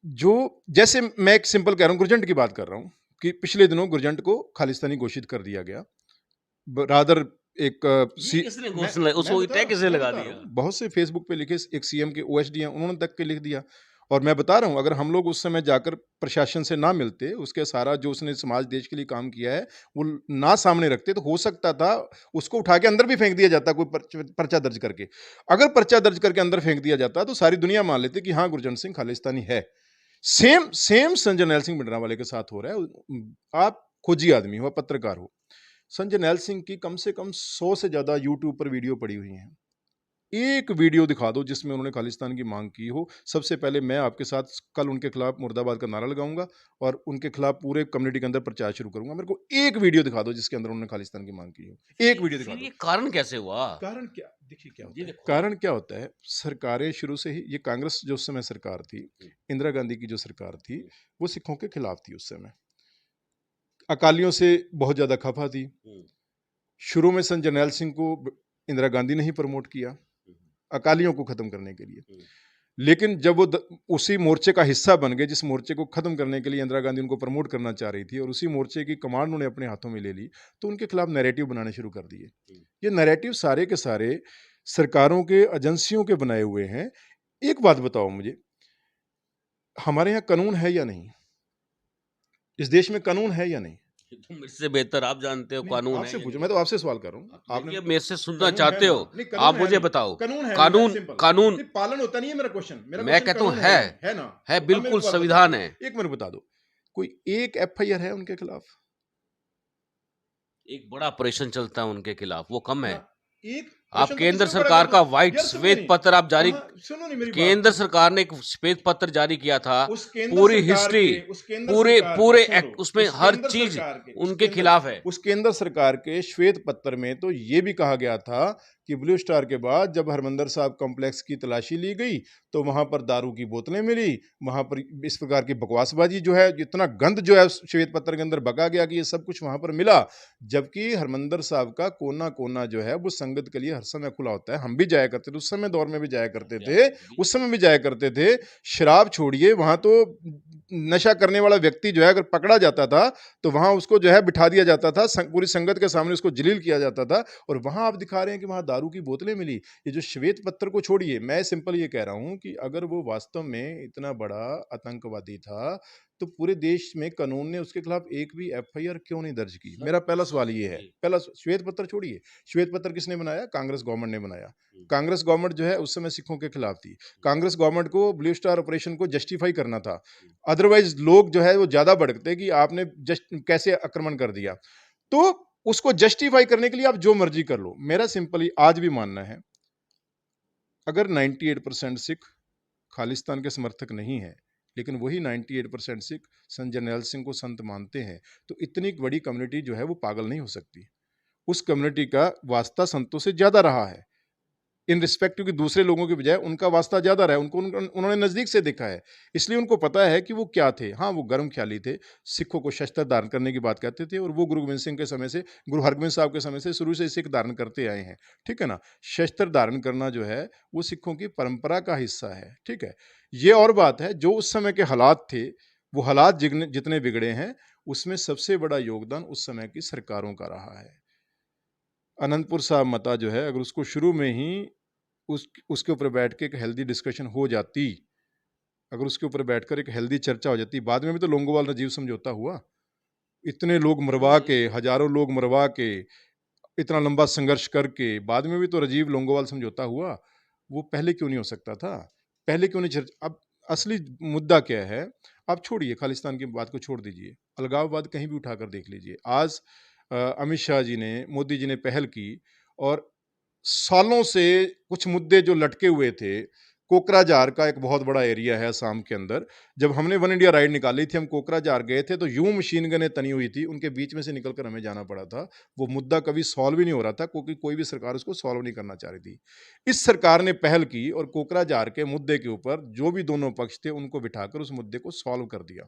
जो जैसे मैं एक सिंपल कह रहा हूँ, गुरजंट की बात कर रहा हूँ कि पिछले दिनों गुरजंट को खालिस्तानी घोषित कर दिया गया। रादर एक ये किसने घोषणा, उसको टैग किसने लगा दिया? बहुत से फेसबुक पे लिखे, एक सीएम के ओएसडी हैं, उन्होंने तक के लिख दिया। और मैं बता रहा हूँ, अगर हम लोग उस समय जाकर प्रशासन से ना मिलते, उसके सारा जो उसने समाज देश के लिए काम किया है वो ना सामने रखते, तो हो सकता था उसको उठा के अंदर भी फेंक दिया जाता, कोई पर्चा दर्ज करके। अगर पर्चा दर्ज करके अंदर फेंक दिया जाता तो सारी दुनिया मान लेती कि हाँ गुरजंट सिंह खालिस्तानी है। Same same Sanjay nail Singh Bhindranwale के साथ हो रहा है। आप खोजी आदमी हो, पत्रकार हो, संजय नैल सिंह की कम से कम 100 से ज्यादा यूट्यूब पर वीडियो पड़ी हुई हैं। एक वीडियो दिखा दो जिसमें उन्होंने खालिस्तान की मांग की हो। सबसे पहले मैं आपके साथ कल उनके खिलाफ मुर्दाबाद का नारा लगाऊंगा और उनके खिलाफ पूरे कम्युनिटी के अंदर प्रचार शुरू करूंगा। मेरे को एक वीडियो दिखा दो जिसके अंदर उन्होंने खालिस्तान की मांग की हो, एक वीडियो दिखा फिर दो। ये कारण कैसे हुआ? कारण क्या, देखिए क्या होता ये है, देखो। कारण क्या होता है, सरकारें शुरू से ही, ये कांग्रेस जो उस समय सरकार थी, इंदिरा गांधी की जो सरकार थी, वो सिखों के खिलाफ थी उस समय, अकालियों से बहुत ज्यादा खफा थी। शुरू में संत जरनैल सिंह को इंदिरा गांधी ने ही प्रमोट किया अकालियों को खत्म करने के लिए, लेकिन जब वो उसी मोर्चे का हिस्सा बन गए जिस मोर्चे को खत्म करने के लिए इंदिरा गांधी उनको प्रमोट करना चाह रही थी और उसी मोर्चे की कमांड उन्होंने अपने हाथों में ले ली, तो उनके खिलाफ नैरेटिव बनाने शुरू कर दिए। ये नैरेटिव सारे के सारे सरकारों के एजेंसियों के बनाए हुए हैं। एक बात बताओ मुझे, हमारे यहाँ कानून है या नहीं? इस देश में कानून है या नहीं? तुम मुझसे बेहतर आप जानते हो कानून है आपसे या पूछो, नहीं। मैं तो आपसे सवाल कर रहा हूँ। आपने मेरे से सुनना कानून चाहते है हो, ना? नहीं, कानून आप है मुझे नहीं। बताओ। कानून है कानून नहीं, simple। कानून नहीं, पालन होता नहीं है मेरा क्वेश्चन। मेरा मैं क्वेश्चन कहता हूँ कानून है ना? है, अब मेरे बिल्कुल को बात बता संविधान दो, है। एक मिनट बता दो, कोई एक एफआईआर है उनके खिलाफ? एक बड़ा ऑपरेशन चलता है उनके खिलाफ, वो कम है। ना, एक आप प्रश्न तो केंद्र किसने ऊपर सरकार कर का दो व्हाइट यार, सुनो श्वेत नहीं, पत्र आप जारी, सुनो नहीं मेरी केंद्र बात। सरकार ने एक श्वेत पत्र जारी किया था, उस केंद्र पूरी सरकार हिस्ट्री, के, उस केंद्र पूरे सरकार पूरे के, सुनो, उसमें उस हर केंद्र चीज सरकार के, उनके खिलाफ है। उस केंद्र सरकार के श्वेत पत्र में तो ये भी कहा गया था कि ब्लू स्टार के बाद जब हरमंदर साहब कॉम्प्लेक्स की तलाशी ली गई तो वहां पर दारू की बोतलें मिली, वहां पर इस प्रकार की बकवासबाजी जो है, इतना गंद जो है श्वेत पत्र के अंदर बका गया कि ये सब कुछ वहां पर मिला। जबकि हरमंदर साहब का कोना कोना जो है वो संगत के लिए हर समय खुला होता है। हम भी जाया करते थे, उस समय दौर में भी जाया करते थे, उस समय भी जाया करते थे। शराब छोड़िए, वहां तो नशा करने वाला व्यक्ति जो है अगर पकड़ा जाता था तो वहां उसको जो है बिठा दिया जाता था, पूरी संगत के सामने उसको जलील किया जाता था। और वहां आप दिखा रहे हैं कि वहां दारू की बोतलें मिली। ये जो श्वेत पत्र को छोड़िए, मैं सिंपल ये कह रहा हूं कि अगर वो वास्तव में इतना बड़ा आतंकवादी था तो पूरे देश में कानून ने उसके खिलाफ एक भी एफआईआर क्यों नहीं दर्ज की? मेरा पहला सवाल ये है। पहला, श्वेत पत्र छोड़िए, श्वेत पत्र किसने बनाया? कांग्रेस गवर्नमेंट ने बनाया। कांग्रेस गवर्नमेंट जो है उस समय सिखों के खिलाफ थी। कांग्रेस गवर्नमेंट को ब्लू स्टार ऑपरेशन को जस्टिफाई करना था, अदरवाइज लोग जो है वो ज्यादा भड़कते कि आपने कैसे आक्रमण कर दिया। तो उसको जस्टिफाई करने के लिए आप जो मर्जी कर लो। मेरा सिंपली आज भी मानना है, अगर 98% सिख खालिस्तान के समर्थक नहीं है, लेकिन वही 98% सिख संत जरनैल सिंह को संत मानते हैं, तो इतनी बड़ी कम्युनिटी जो है वो पागल नहीं हो सकती। उस कम्युनिटी का वास्ता संतों से ज्यादा रहा है, इन रिस्पेक्ट कि दूसरे लोगों के बजाय उनका वास्ता ज्यादा रहा है, उन्होंने नजदीक से देखा है, इसलिए उनको पता है कि वो क्या थे। हाँ, वो गर्म ख्याली थे, सिखों को शस्त्र धारण करने की बात कहते थे, और वो गुरु गोविंद सिंह के समय से, गुरु हरगोबिंद साहब के समय से शुरू से सिख धारण करते आए हैं, ठीक है ना। शस्त्र धारण करना जो है वो सिखों की परंपरा का हिस्सा है, ठीक है। ये और बात है, जो उस समय के हालात थे, वो हालात जितने बिगड़े हैं उसमें सबसे बड़ा योगदान उस समय की सरकारों का रहा है। अनंतपुर साहब मता जो है, अगर उसको शुरू में ही उसके ऊपर बैठ के एक हेल्दी डिस्कशन हो जाती, अगर उसके ऊपर बैठकर एक हेल्दी चर्चा हो जाती, बाद में भी तो लोंगोवाल राजीव समझौता हुआ, इतने लोग मरवा के, हजारों लोग मरवा के, इतना लंबा संघर्ष करके, बाद में भी तो राजीव लोंगोवाल समझौता हुआ। वो पहले क्यों नहीं हो सकता था? पहले क्यों नहीं चर्चा? अब असली मुद्दा क्या है, आप छोड़िए खालिस्तान की बात को छोड़ दीजिए, अलगाववाद कहीं भी उठाकर देख लीजिए। आज अमित शाह जी ने, मोदी जी ने पहल की और सालों से कुछ मुद्दे जो लटके हुए थे, कोकराझार का एक बहुत बड़ा एरिया है असम के अंदर। जब हमने वन इंडिया राइड निकाली थी, हम कोकराझार गए थे, तो यूं मशीन गनें तनी हुई थी, उनके बीच में से निकलकर हमें जाना पड़ा था। वो मुद्दा कभी सॉल्व ही नहीं हो रहा था, क्योंकि कोई भी सरकार उसको सॉल्व नहीं करना चाह रही थी। इस सरकार ने पहल की और कोकराझार के मुद्दे के ऊपर जो भी दोनों पक्ष थे, उनको बिठाकर उस मुद्दे को सॉल्व कर दिया।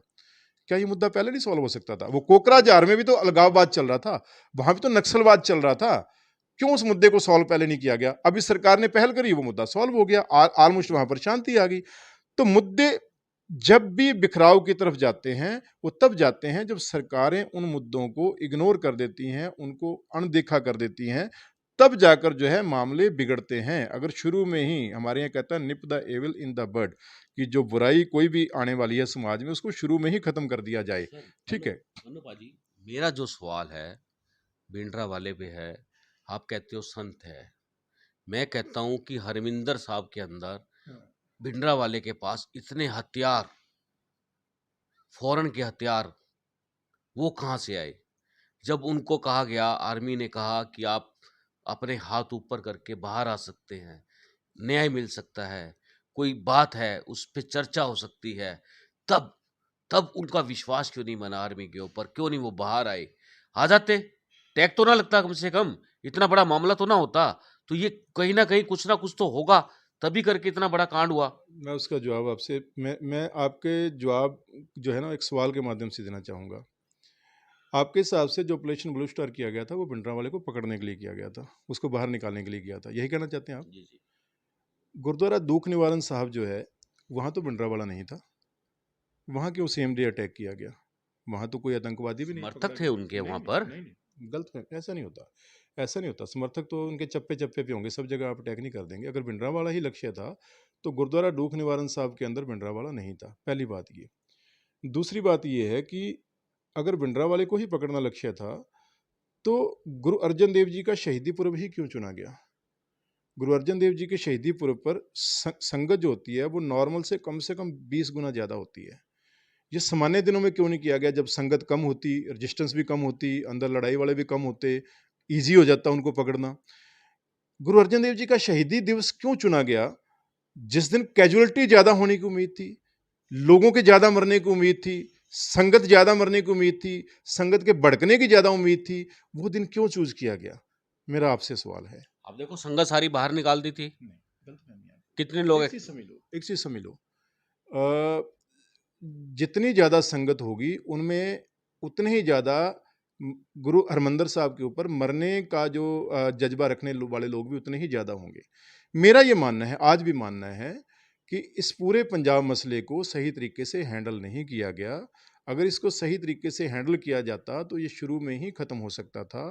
क्या ये मुद्दा पहले नहीं सॉल्व हो सकता था? वो कोकराझार में भी तो अलगाववाद चल रहा था, वहां भी तो नक्सलवाद चल रहा था। क्यों उस मुद्दे को सॉल्व पहले नहीं किया गया? अभी सरकार ने पहल करी, वो मुद्दा सॉल्व हो गया, ऑलमोस्ट वहां पर शांति आ गई। तो मुद्दे जब भी बिखराव की तरफ जाते हैं, वो तब जाते हैं जब सरकारें उन मुद्दों को इग्नोर कर देती हैं, उनको अनदेखा कर देती हैं, तब जाकर जो है मामले बिगड़ते हैं। अगर शुरू में ही, हमारे यहाँ कहता है nip the evil in the bud, कि जो बुराई कोई भी आने वाली है समाज में, उसको शुरू में ही खत्म कर दिया जाए। ठीक है। मनु पाजी, मेरा जो सवाल है भिंडरा वाले पे है, आप कहते हो संत है, मैं कहता हूं कि हरमिंदर साहब के अंदर भिंडरा वाले के पास इतने हथियार, फौरन के हथियार, वो कहाँ से आए? जब उनको कहा गया, आर्मी ने कहा कि आप अपने हाथ ऊपर करके बाहर आ सकते हैं, न्याय मिल सकता है, कोई बात है उस पे चर्चा हो सकती है, तब तब उनका विश्वास क्यों नहीं बना आर्मी के ऊपर? क्यों नहीं वो बाहर आए? आ जाते, टैग तो ना लगता, कम से कम इतना बड़ा मामला तो ना होता। तो ये कहीं ना कहीं कुछ ना कुछ तो होगा, तभी करके इतना बड़ा कांड हुआ। मैं उसका जवाब आपसे, मैं आपके जवाब जो है ना एक सवाल के माध्यम से देना चाहूँगा। आपके हिसाब से जो ऑपरेशन ब्लू स्टार किया गया था, वो भिंडरांवाले को पकड़ने के लिए किया गया था, उसको बाहर निकालने के लिए किया था, यही कहना चाहते हैं आप? जी जी। गुरुद्वारा दूख निवारण साहब जो है, वहाँ तो भिंडरांवाला नहीं था, वहाँ क्यों सेम डे अटैक किया गया? वहाँ तो कोई आतंकवादी भी नहीं पकड़ा समर्थक थे गया। उनके नहीं वहां नहीं पर। नहीं नहीं, गलत है, ऐसा नहीं होता। ऐसा नहीं होता, समर्थक तो उनके चप्पे चप्पे पे होंगे, सब जगह आप अटैक नहीं कर देंगे। अगर भिंडरांवाला ही लक्ष्य था, तो गुरुद्वारा दूख निवारण साहब के अंदर भिंडरांवाला नहीं था, पहली बात ये। दूसरी बात ये है कि अगर भिंडरांवाले को ही पकड़ना लक्ष्य था, तो गुरु अर्जन देव जी का शहीदी पर्व ही क्यों चुना गया? गुरु अर्जन देव जी के शहीदी पर्व पर संगत जो होती है, वो नॉर्मल से कम 20 गुना ज़्यादा होती है। ये सामान्य दिनों में क्यों नहीं किया गया, जब संगत कम होती, रजिस्टेंस भी कम होती, अंदर लड़ाई वाले भी कम होते, ईजी हो जाता उनको पकड़ना? गुरु अर्जन देव जी का शहीदी दिवस क्यों चुना गया, जिस दिन कैजुअलिटी ज़्यादा होने की उम्मीद थी, लोगों के ज़्यादा मरने की उम्मीद थी, संगत ज़्यादा मरने की उम्मीद थी, संगत के भड़कने की ज़्यादा उम्मीद थी? वो दिन क्यों चूज किया गया? मेरा आपसे सवाल है। अब देखो, संगत सारी बाहर निकाल दी थी, नहीं, गलतफहमी है। कितने लोग एक चीज समझ लो, एक चीज समझ लो, अ, जितनी ज़्यादा संगत होगी, उनमें उतने ही ज़्यादा गुरु हरमंदर साहब के ऊपर मरने का जो जज्बा रखने वाले लोग भी उतने ही ज़्यादा होंगे। मेरा ये मानना है, आज भी मानना है, कि इस पूरे पंजाब मसले को सही तरीके से हैंडल नहीं किया गया। अगर इसको सही तरीके से हैंडल किया जाता, तो ये शुरू में ही ख़त्म हो सकता था।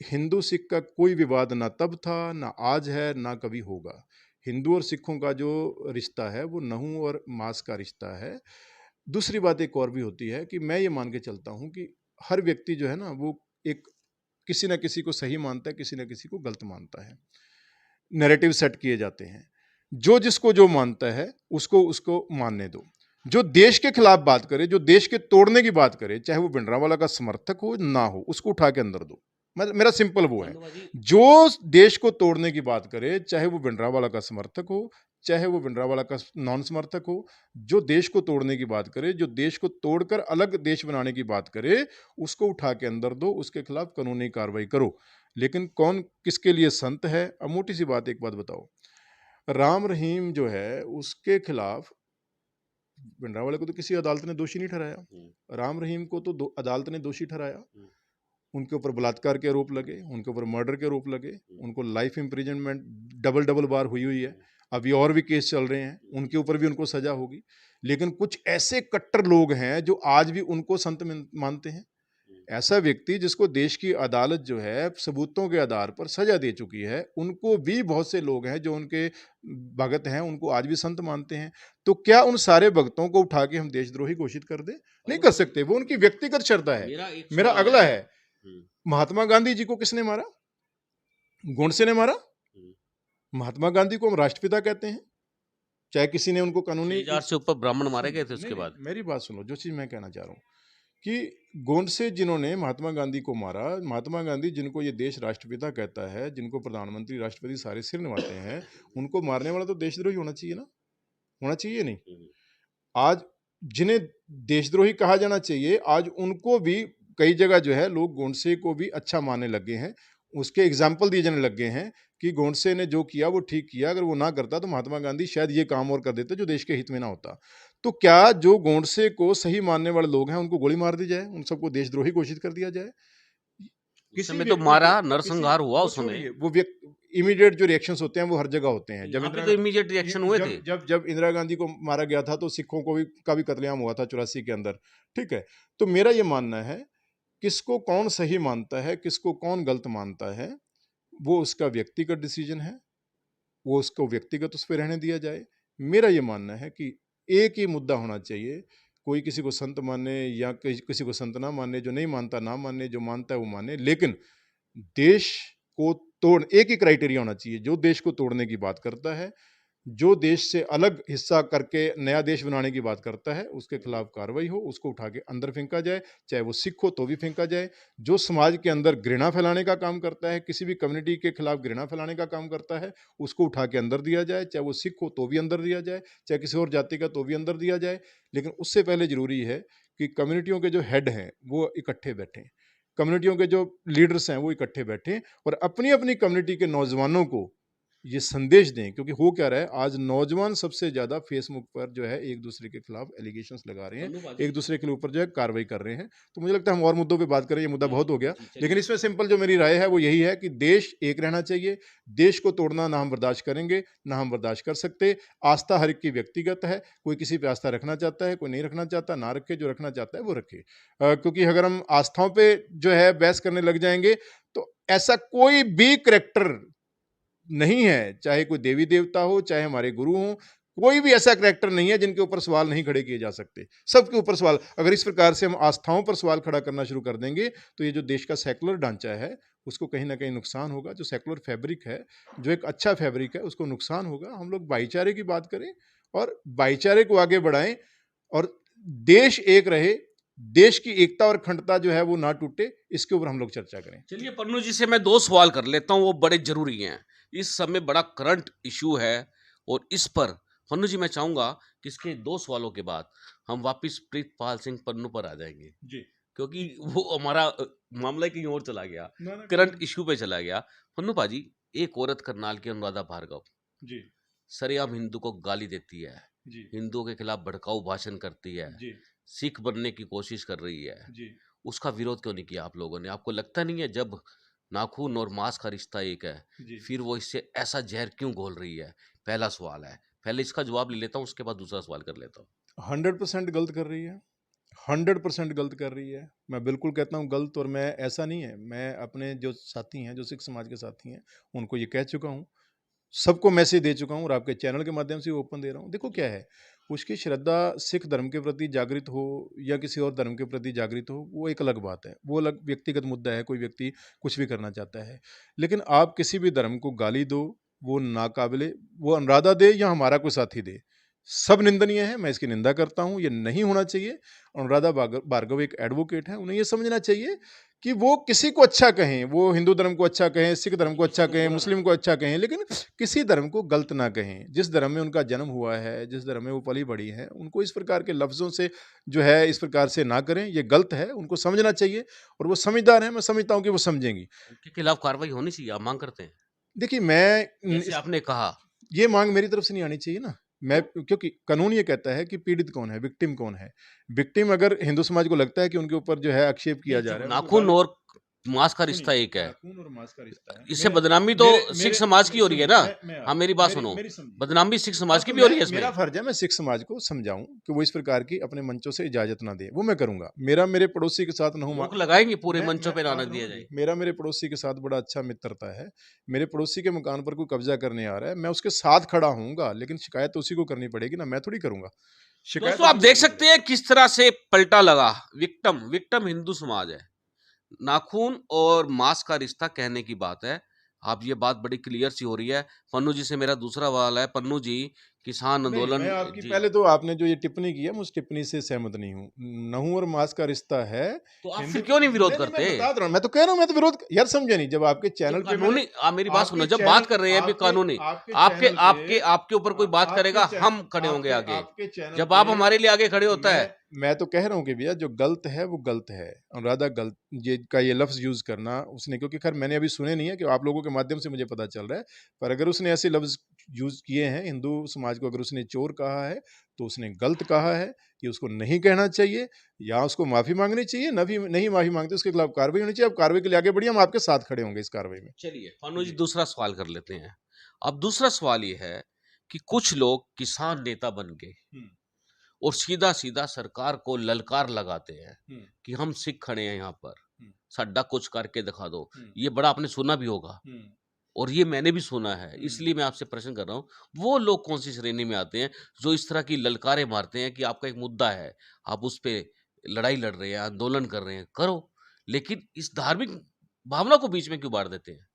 हिंदू सिख का कोई विवाद ना तब था, ना आज है, ना कभी होगा। हिंदू और सिखों का जो रिश्ता है, वो नहूं और मांस का रिश्ता है। दूसरी बात एक और भी होती है कि मैं ये मान के चलता हूँ कि हर व्यक्ति जो है ना, वो एक किसी न किसी को सही मानता है, किसी न किसी को गलत मानता है। नैरेटिव सेट किए जाते हैं, जो जिसको जो मानता है उसको उसको मानने दो। जो देश के खिलाफ बात करे, जो देश के तोड़ने की बात करे, चाहे वो भिंडरांवाला का समर्थक हो ना हो, उसको उठा के अंदर दो। मेरा सिंपल वो है, मनु जी, जो देश को तोड़ने की बात करे, चाहे वो भिंडरांवाला का समर्थक हो, चाहे वो भिंडरांवाला का नॉन समर्थक हो, जो देश को तोड़ने की बात करे, जो देश को तोड़कर अलग देश बनाने की बात करे, उसको उठा के अंदर दो, उसके खिलाफ कानूनी कार्रवाई करो। लेकिन कौन किसके लिए संत है? अब मोटी सी बात एक बात बताओ, राम रहीम जो है, उसके खिलाफ भिंडरांवाले को तो किसी अदालत ने दोषी नहीं ठहराया। राम रहीम को तो अदालत ने दोषी ठहराया। उनके ऊपर बलात्कार के आरोप लगे, उनके ऊपर मर्डर के आरोप लगे, उनको लाइफ इम्प्रिजनमेंट डबल बार हुई हुई है। अभी और भी केस चल रहे हैं, उनके ऊपर भी उनको सजा होगी। लेकिन कुछ ऐसे कट्टर लोग हैं जो आज भी उनको संत मानते हैं। ऐसा व्यक्ति जिसको देश की अदालत जो है सबूतों के आधार पर सजा दे चुकी है, उनको भी बहुत से लोग हैं जो उनके भगत हैं, उनको आज भी संत मानते हैं। तो क्या उन सारे भक्तों को उठा के हम देशद्रोही घोषित कर दें? नहीं कर सकते, वो उनकी व्यक्तिगत श्रद्धा है। मेरा अगला है, महात्मा गांधी जी को किसने मारा? गोडसे ने मारा। महात्मा गांधी को हम राष्ट्रपिता कहते हैं। चाहे किसी ने उनको कानूनी 6,000 से ऊपर ब्राह्मण मारे गए थे नहीं, उसके नहीं, बाद। मेरी बात सुनो, जो चीज़ मैं कहना चाह रहा हूँ कि गोंडसे जिन्होंने महात्मा गांधी को मारा, महात्मा गांधी जिनको ये देश राष्ट्रपिता कहता है, जिनको प्रधानमंत्री राष्ट्रपति सारे सिर निभाते हैं, उनको मारने वाला तो देशद्रोही होना चाहिए ना, होना चाहिए नहीं? आज जिन्हें देशद्रोही कहा जाना चाहिए, आज उनको भी कई जगह जो है लोग गोंडसे को भी अच्छा मानने लग गए हैं, उसके एग्जाम्पल दिए जाने लग गए हैं कि गोंडसे ने जो किया वो ठीक किया, अगर वो ना करता तो महात्मा गांधी शायद ये काम और कर देते जो देश के हित में ना होता। तो क्या जो गोंडसे को सही मानने वाले लोग हैं उनको गोली मार दी जाए, उन सबको देशद्रोही घोषित कर दिया जाए? उस किसी समय तो व्यक्ति मारा, को नरसंहार हुआ वो उस समय। छोड़िए, वो इमीडिएट जो रिएक्शंस होते हैं वो हर जगह होते हैं। जब यहाँ पे इंदिरा तो इमीडिएट रिएक्शन हुए थे। जब इंदिरा गांधी को मारा गया था तो सिखों को भी का भी कत्लेआम हुआ था 84 के अंदर, ठीक है? तो मेरा ये मानना है, किसको कौन सही मानता है, किसको कौन गलत मानता है, वो उसका व्यक्तिगत डिसीजन है, वो उसको व्यक्तिगत उस पे रहने दिया जाए। मेरा ये मानना है कि एक ही मुद्दा होना चाहिए, कोई किसी को संत माने या किसी को संत ना माने, जो नहीं मानता ना माने, जो मानता है वो माने, लेकिन देश को तोड़ एक ही क्राइटेरिया होना चाहिए, जो देश को तोड़ने की बात करता है, जो देश से अलग हिस्सा करके नया देश बनाने की बात करता है, उसके खिलाफ कार्रवाई हो, उसको उठा के अंदर फेंका जाए, चाहे वो सिख हो तो भी फेंका जाए। जो समाज के अंदर घृणा फैलाने का काम करता है, किसी भी कम्युनिटी के खिलाफ घृणा फैलाने का काम करता है, उसको उठा के अंदर दिया जाए, चाहे वो सिख हो तो भी अंदर दिया जाए, चाहे किसी और जाति का तो भी अंदर दिया जाए। लेकिन उससे पहले जरूरी है कि कम्युनिटियों के जो हेड हैं वो इकट्ठे बैठें, कम्युनिटियों के जो लीडर्स हैं वो इकट्ठे बैठें और अपनी अपनी कम्युनिटी के नौजवानों को ये संदेश दें। क्योंकि हो क्या रहा है, आज नौजवान सबसे ज्यादा फेसबुक पर जो है एक दूसरे के खिलाफ एलिगेशंस लगा रहे हैं, एक दूसरे के ऊपर जो है कार्रवाई कर रहे हैं। तो मुझे लगता है हम और मुद्दों पे बात करें, ये मुद्दा बहुत हो गया, लेकिन इसमें सिंपल जो मेरी राय है वो यही है कि देश एक रहना चाहिए, देश को तोड़ना ना हम बर्दाश्त करेंगे ना हम बर्दाश्त कर सकते। आस्था हर एक की व्यक्तिगत है, कोई किसी पे आस्था रखना चाहता है, कोई नहीं रखना चाहता, ना रखे, जो रखना चाहता है वो रखे। क्योंकि अगर हम आस्थाओं पे जो है बहस करने लग जाएंगे तो ऐसा कोई भी करेक्टर नहीं है, चाहे कोई देवी देवता हो, चाहे हमारे गुरु हों, कोई भी ऐसा करैक्टर नहीं है जिनके ऊपर सवाल नहीं खड़े किए जा सकते। सबके ऊपर सवाल, अगर इस प्रकार से हम आस्थाओं पर सवाल खड़ा करना शुरू कर देंगे तो ये जो देश का सेकुलर ढांचा है उसको कहीं ना कहीं नुकसान होगा। जो सेकुलर फैब्रिक है, जो एक अच्छा फैब्रिक है, उसको नुकसान होगा। हम लोग भाईचारे की बात करें और भाईचारे को आगे बढ़ाएं और देश एक रहे, देश की एकता और अखंडता जो है वो ना टूटे, इसके ऊपर हम लोग चर्चा करें। चलिए पन्नू जी से मैं 2 सवाल कर लेता हूँ, वो बड़े जरूरी हैं। इस समय बड़ा करंट इशू है और इस पर पन्नू जी मैं चाहूंगा कि इसके 2 सवालों के बाद हम वापस प्रीतपाल सिंह पन्नू पर आ जाएंगे, जी, क्योंकि वो हमारा मामला कहीं और चला गया, ना ना करंट इशू पे चला गया। पन्नू पाजी, एक औरत करनाल की अनुराधा भार्गव जी, सरेआम हिंदू को गाली देती है, जी, हिंदुओं के खिलाफ भड़काऊ भाषण करती है, जी, सिख बनने की कोशिश कर रही है, जी। उसका विरोध क्यों नहीं किया आप लोगों ने? आपको लगता नहीं है जब नाखून और मांस का रिश्ता एक है, जी। फिर वो इससे ऐसा जहर क्यों घोल रही है? पहला सवाल है। पहले इसका जवाब ले लेता हूँ, उसके बाद दूसरा सवाल कर लेता हूँ। 100% गलत कर रही है, 100% गलत कर रही है। मैं बिल्कुल कहता हूँ गलत, और मैं ऐसा नहीं है, मैं अपने जो साथी हैं, जो सिख समाज के साथी हैं, उनको ये कह चुका हूँ, सबको मैसेज दे चुका हूँ और आपके चैनल के माध्यम से ओपन दे रहा हूँ। देखो क्या है, उसकी श्रद्धा सिख धर्म के प्रति जागृत हो या किसी और धर्म के प्रति जागृत हो, वो एक अलग बात है, वो अलग व्यक्तिगत मुद्दा है, कोई व्यक्ति कुछ भी करना चाहता है। लेकिन आप किसी भी धर्म को गाली दो, वो नाकाबिले, वो अनुराधा दे या हमारा कोई साथी दे, सब निंदनीय है, मैं इसकी निंदा करता हूँ, ये नहीं होना चाहिए। अनुराधा भार्गव एक एडवोकेट है, उन्हें ये समझना चाहिए कि वो किसी को अच्छा कहें, वो हिंदू धर्म को अच्छा कहें, सिख धर्म को अच्छा कहें, मुस्लिम को अच्छा कहें, लेकिन किसी धर्म को गलत ना कहें। जिस धर्म में उनका जन्म हुआ है, जिस धर्म में वो पली बड़ी है, उनको इस प्रकार के लफ्ज़ों से जो है इस प्रकार से ना करें, ये गलत है, उनको समझना चाहिए और वो समझदार हैं, मैं समझता हूँ कि वो समझेंगी। उनके खिलाफ कार्रवाई होनी चाहिए, आप मांग करते हैं? देखिए, मैं जैसे आपने कहा, ये मांग मेरी तरफ से नहीं आनी चाहिए ना, मैं, क्योंकि कानून ये कहता है कि पीड़ित कौन है, विक्टिम कौन है। विक्टिम अगर हिंदू समाज को लगता है कि उनके ऊपर जो है आक्षेप किया जा जब रहा है, नाखून और मांस का रिश्ता एक है, नाखून और मांस का रिश्ता है, इससे बदनामी तो सिख समाज की हो रही है ना? मैं हाँ, मेरी बात सुनो, मेरी समझिए। बदनामी सिख हाँ, समाज की तो भी हो रही है मेरा इसमें। फर्ज है, मैं सिख समाज को समझाऊं कि वो इस प्रकार की अपने मंचों से इजाजत ना दे, वो मैं करूंगा। मेरे पड़ोसी के साथ नहीं, रोक लगाएंगे पूरे मैं मंचों पे, ना बात दिया सुनो, जाए। मेरा मेरे पड़ोसी के साथ बड़ा अच्छा मित्रता है। मेरे पड़ोसी के मकान पर कोई कब्जा करने आ रहा है, मैं उसके साथ खड़ा होऊंगा, लेकिन शिकायत तो उसी को करनी पड़ेगी ना, मैं थोड़ी करूंगा शिकायत। दोस्तों आप देख सकते हैं किस तरह से पलटा लगा। विक्टिम हिंदू समाज है, नाखून और मांस का रिश्ता कहने की बात है। आप ये बात बड़ी क्लियर सी हो रही है। पन्नू जी से मेरा दूसरा सवाल है, पन्नू जी किसान नहीं, आंदोलन मैं आपकी जी, पहले तो आपने जो ये टिप्पणी की है, मैं उस टिप्पणी से सहमत नहीं हूँ। नहूँ और मांस का रिश्ता है, तो आप हिंदू फिर क्यों नहीं विरोध नहीं, मैं करते? बता रहा हूँ, मैं तो कह रहा हूँ, मैं तो विरोध यार समझे नहीं, जब आपके जब चैनल पे मैंने कानूनी, आप मेरी बात सुनो, जब बात चैनल कर रहे हैं अभी आपके कानूनी, आपके आपके चैनल पे आपके आपके ऊपर कोई बात आपके करेगा, हम खड़े होंगे आपके आगे। आपके चैनल जब पे आप हमारे लिए आगे खड़े होता है, मैं तो कह रहा हूँ कि भैया जो गलत है वो गलत है, और राधा गलत ये लफ्ज़ यूज़ करना उसने, क्योंकि खैर मैंने अभी सुने नहीं है, कि आप लोगों के माध्यम से मुझे पता चल रहा है, पर अगर उसने ऐसे लफ्ज़ यूज़ किए हैं हिंदू समाज को, अगर उसने चोर कहा है तो उसने गलत कहा है, कि उसको नहीं कहना चाहिए, या उसको माफ़ी मांगनी चाहिए, नहीं माफ़ी मांगते उसके खिलाफ कार्रवाई होनी चाहिए। अब कार्रवाई के लिए आगे बढ़िए, हम आपके साथ खड़े होंगे इस कार्रवाई में। चलिए पन्नू जी जी। दूसरा सवाल कर लेते हैं। अब दूसरा सवाल ये है कि कुछ लोग किसान नेता बन गए हुँ, और सीधा सीधा सरकार को ललकार लगाते हैं हुँ, कि हम सिख खड़े हैं यहाँ पर, हुँ, सड्डा कुछ करके दिखा दो। हुँ, ये बड़ा आपने सुना भी होगा, हुँ, और ये मैंने भी सुना है, हुँ। इसलिए मैं आपसे प्रश्न कर रहा हूँ, वो लोग कौन सी श्रेणी में आते हैं जो इस तरह की ललकारें मारते हैं कि आपका एक मुद्दा है, आप उस पे लड़ाई लड़ रहे हैं, आंदोलन कर रहे हैं, करो, लेकिन इस धार्मिक भावना को बीच में क्यों बार देते हैं?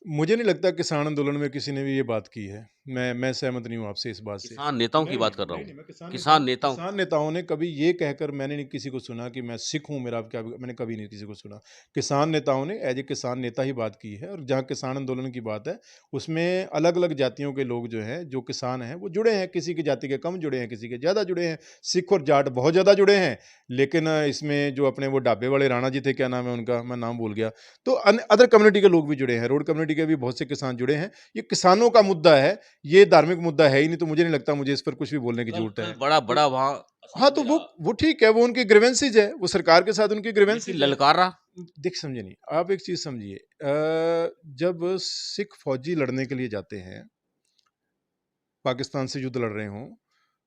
मुझे नहीं लगता किसान आंदोलन में किसी ने भी ये बात की है। मैं सहमत नहीं हूँ आपसे इस बात से। किसान नेताओं की नहीं, बात नहीं, कर रहा नहीं, हूँ। नहीं, मैं किसान नेताओं, किसान नेताओं ने कभी ये कहकर मैंने नहीं किसी को सुना कि मैं सिख हूँ, मेरा क्या मैंने कभी नहीं किसी को सुना। किसान नेताओं ने एज़ ए किसान नेता ही बात की है, और जहाँ किसान आंदोलन की बात है, उसमें अलग-अलग जातियों के लोग जो हैं, जो किसान हैं, वो जुड़े हैं। किसी की जाति के कम जुड़े हैं, किसी के ज़्यादा जुड़े हैं। सिख और जाट बहुत ज़्यादा जुड़े हैं, लेकिन इसमें जो अपने वो ढाबे वाले राणा जी थे, क्या नाम है उनका? मैं नाम भूल गया। तो अदर कम्युनिटी के लोग भी जुड़े हैं, रोड कम्युनिटी के भी बहुत से किसान जुड़े हैं। ये किसानों का मुद्दा है, ये धार्मिक मुद्दा है ही नहीं, तो मुझे नहीं लगता मुझे इस पर कुछ भी बोलने की कल ज़रूरत कल है। बड़ा-बड़ा तो वहाँ हाँ, असम तो में रहा, वो ठीक है, वो उनकी ग्रीवेंसेस है, वो सरकार के साथ उनकी लेकिन ग्रीवेंसेस है। ललकारा, देखिए समझे नहीं, आप एक चीज़ समझिए, जब सिख फौजी लड़ने के लिए जाते हैं, पाकिस्तान से युद्ध लड़ रहे हों,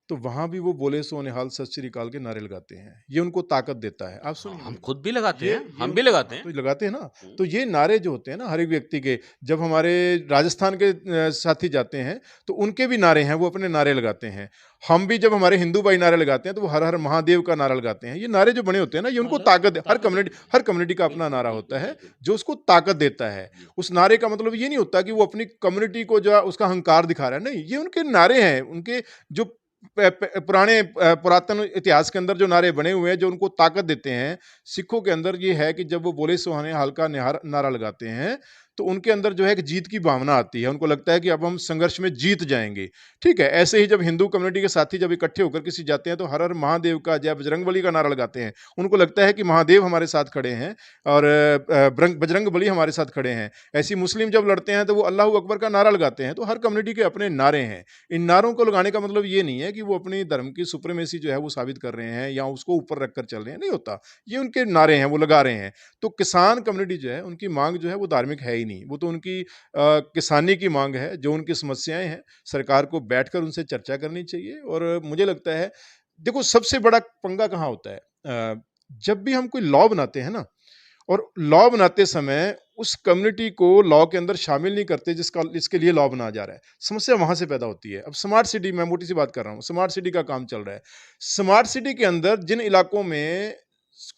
तो वहाँ भी वो बोले सो निहाल, सत श्री अकाल के नारे लगाते हैं। ये उनको ताकत देता है। आप हाँ, सुनिए हम मेरी बात। खुद भी लगाते हैं, ये हम भी उनको लगाते हाँ, हैं। तो लगाते हैं ना। हुँ, तो ये नारे जो होते हैं ना हर एक व्यक्ति के, जब हमारे राजस्थान के साथी जाते हैं, तो उनके भी नारे हैं, वो अपने नारे लगाते हैं। हम भी जब हमारे हिंदू भाई नारे लगाते हैं, तो वो हर हर महादेव का नारा लगाते हैं। ये नारे जो बने होते हैं ना, ये हाँ, उनको लगा ताकत ताकत देते हैं। हर कम्युनिटी का अपना बिल्कुल, नारा होता बिल्कुल, है, बिल्कुल। जो उसको ताकत देता है। जी। उस नारे का मतलब ये नहीं होता कि वो अपनी कम्युनिटी को जो है उसका अहंकार दिखा रहा है, नहीं, ये उनके नारे हैं, उनके जो पुराने पुरातन इतिहास के अंदर जो नारे बने हुए हैं, जो उनको ताकत देते हैं। सिखों के अंदर ये है कि जब वो बोले सुहाने हाल का नारा लगाते हैं, तो उनके अंदर जो है एक जीत की भावना आती है। उनको लगता है कि अब हम संघर्ष में जीत जाएंगे। ठीक है, ऐसे ही जब हिंदू कम्युनिटी के साथी जब इकट्ठे होकर किसी जाते हैं, तो हर हर महादेव का, जय बजरंगबली का नारा लगाते हैं। उनको लगता है कि महादेव हमारे साथ खड़े हैं, और बजरंगबली हमारे साथ खड़े हैं। ऐसी मुस्लिम जब लड़ते हैं, तो वो अल्लाह अकबर का नारा लगाते हैं। तो हर कम्युनिटी के अपने नारे हैं। इन नारों को लगाने का मतलब ये नहीं है कि वो अपनी धर्म की सुप्रीमेसी जो है वो साबित कर रहे हैं, या उसको ऊपर रखकर चल रहे हैं, नहीं होता। ये उनके नारे हैं, वो लगा रहे हैं। तो किसान कम्युनिटी जो है, उनकी मांग जो है वो धार्मिक है ही नहीं। वो तो उनकी किसानी की मांग है, जो उनकी समस्याएं हैं, सरकार को बैठकर उनसे चर्चा करनी चाहिए। और मुझे लगता है, देखो सबसे बड़ा पंगा कहाँ होता है, जब भी हम कोई लॉ बनाते हैं ना, और लॉ बनाते समय उस कम्युनिटी को लॉ के अंदर शामिल नहीं करते जिसका इसके लिए लॉ बनाया जा रहा है। समस्या वहाँ से पैदा होती है। अब स्मार्ट सिटी, मैं मोटी सी बात कर रहा हूँ, स्मार्ट सिटी का काम चल रहा है। स्मार्ट सिटी के अंदर जिन इलाकों में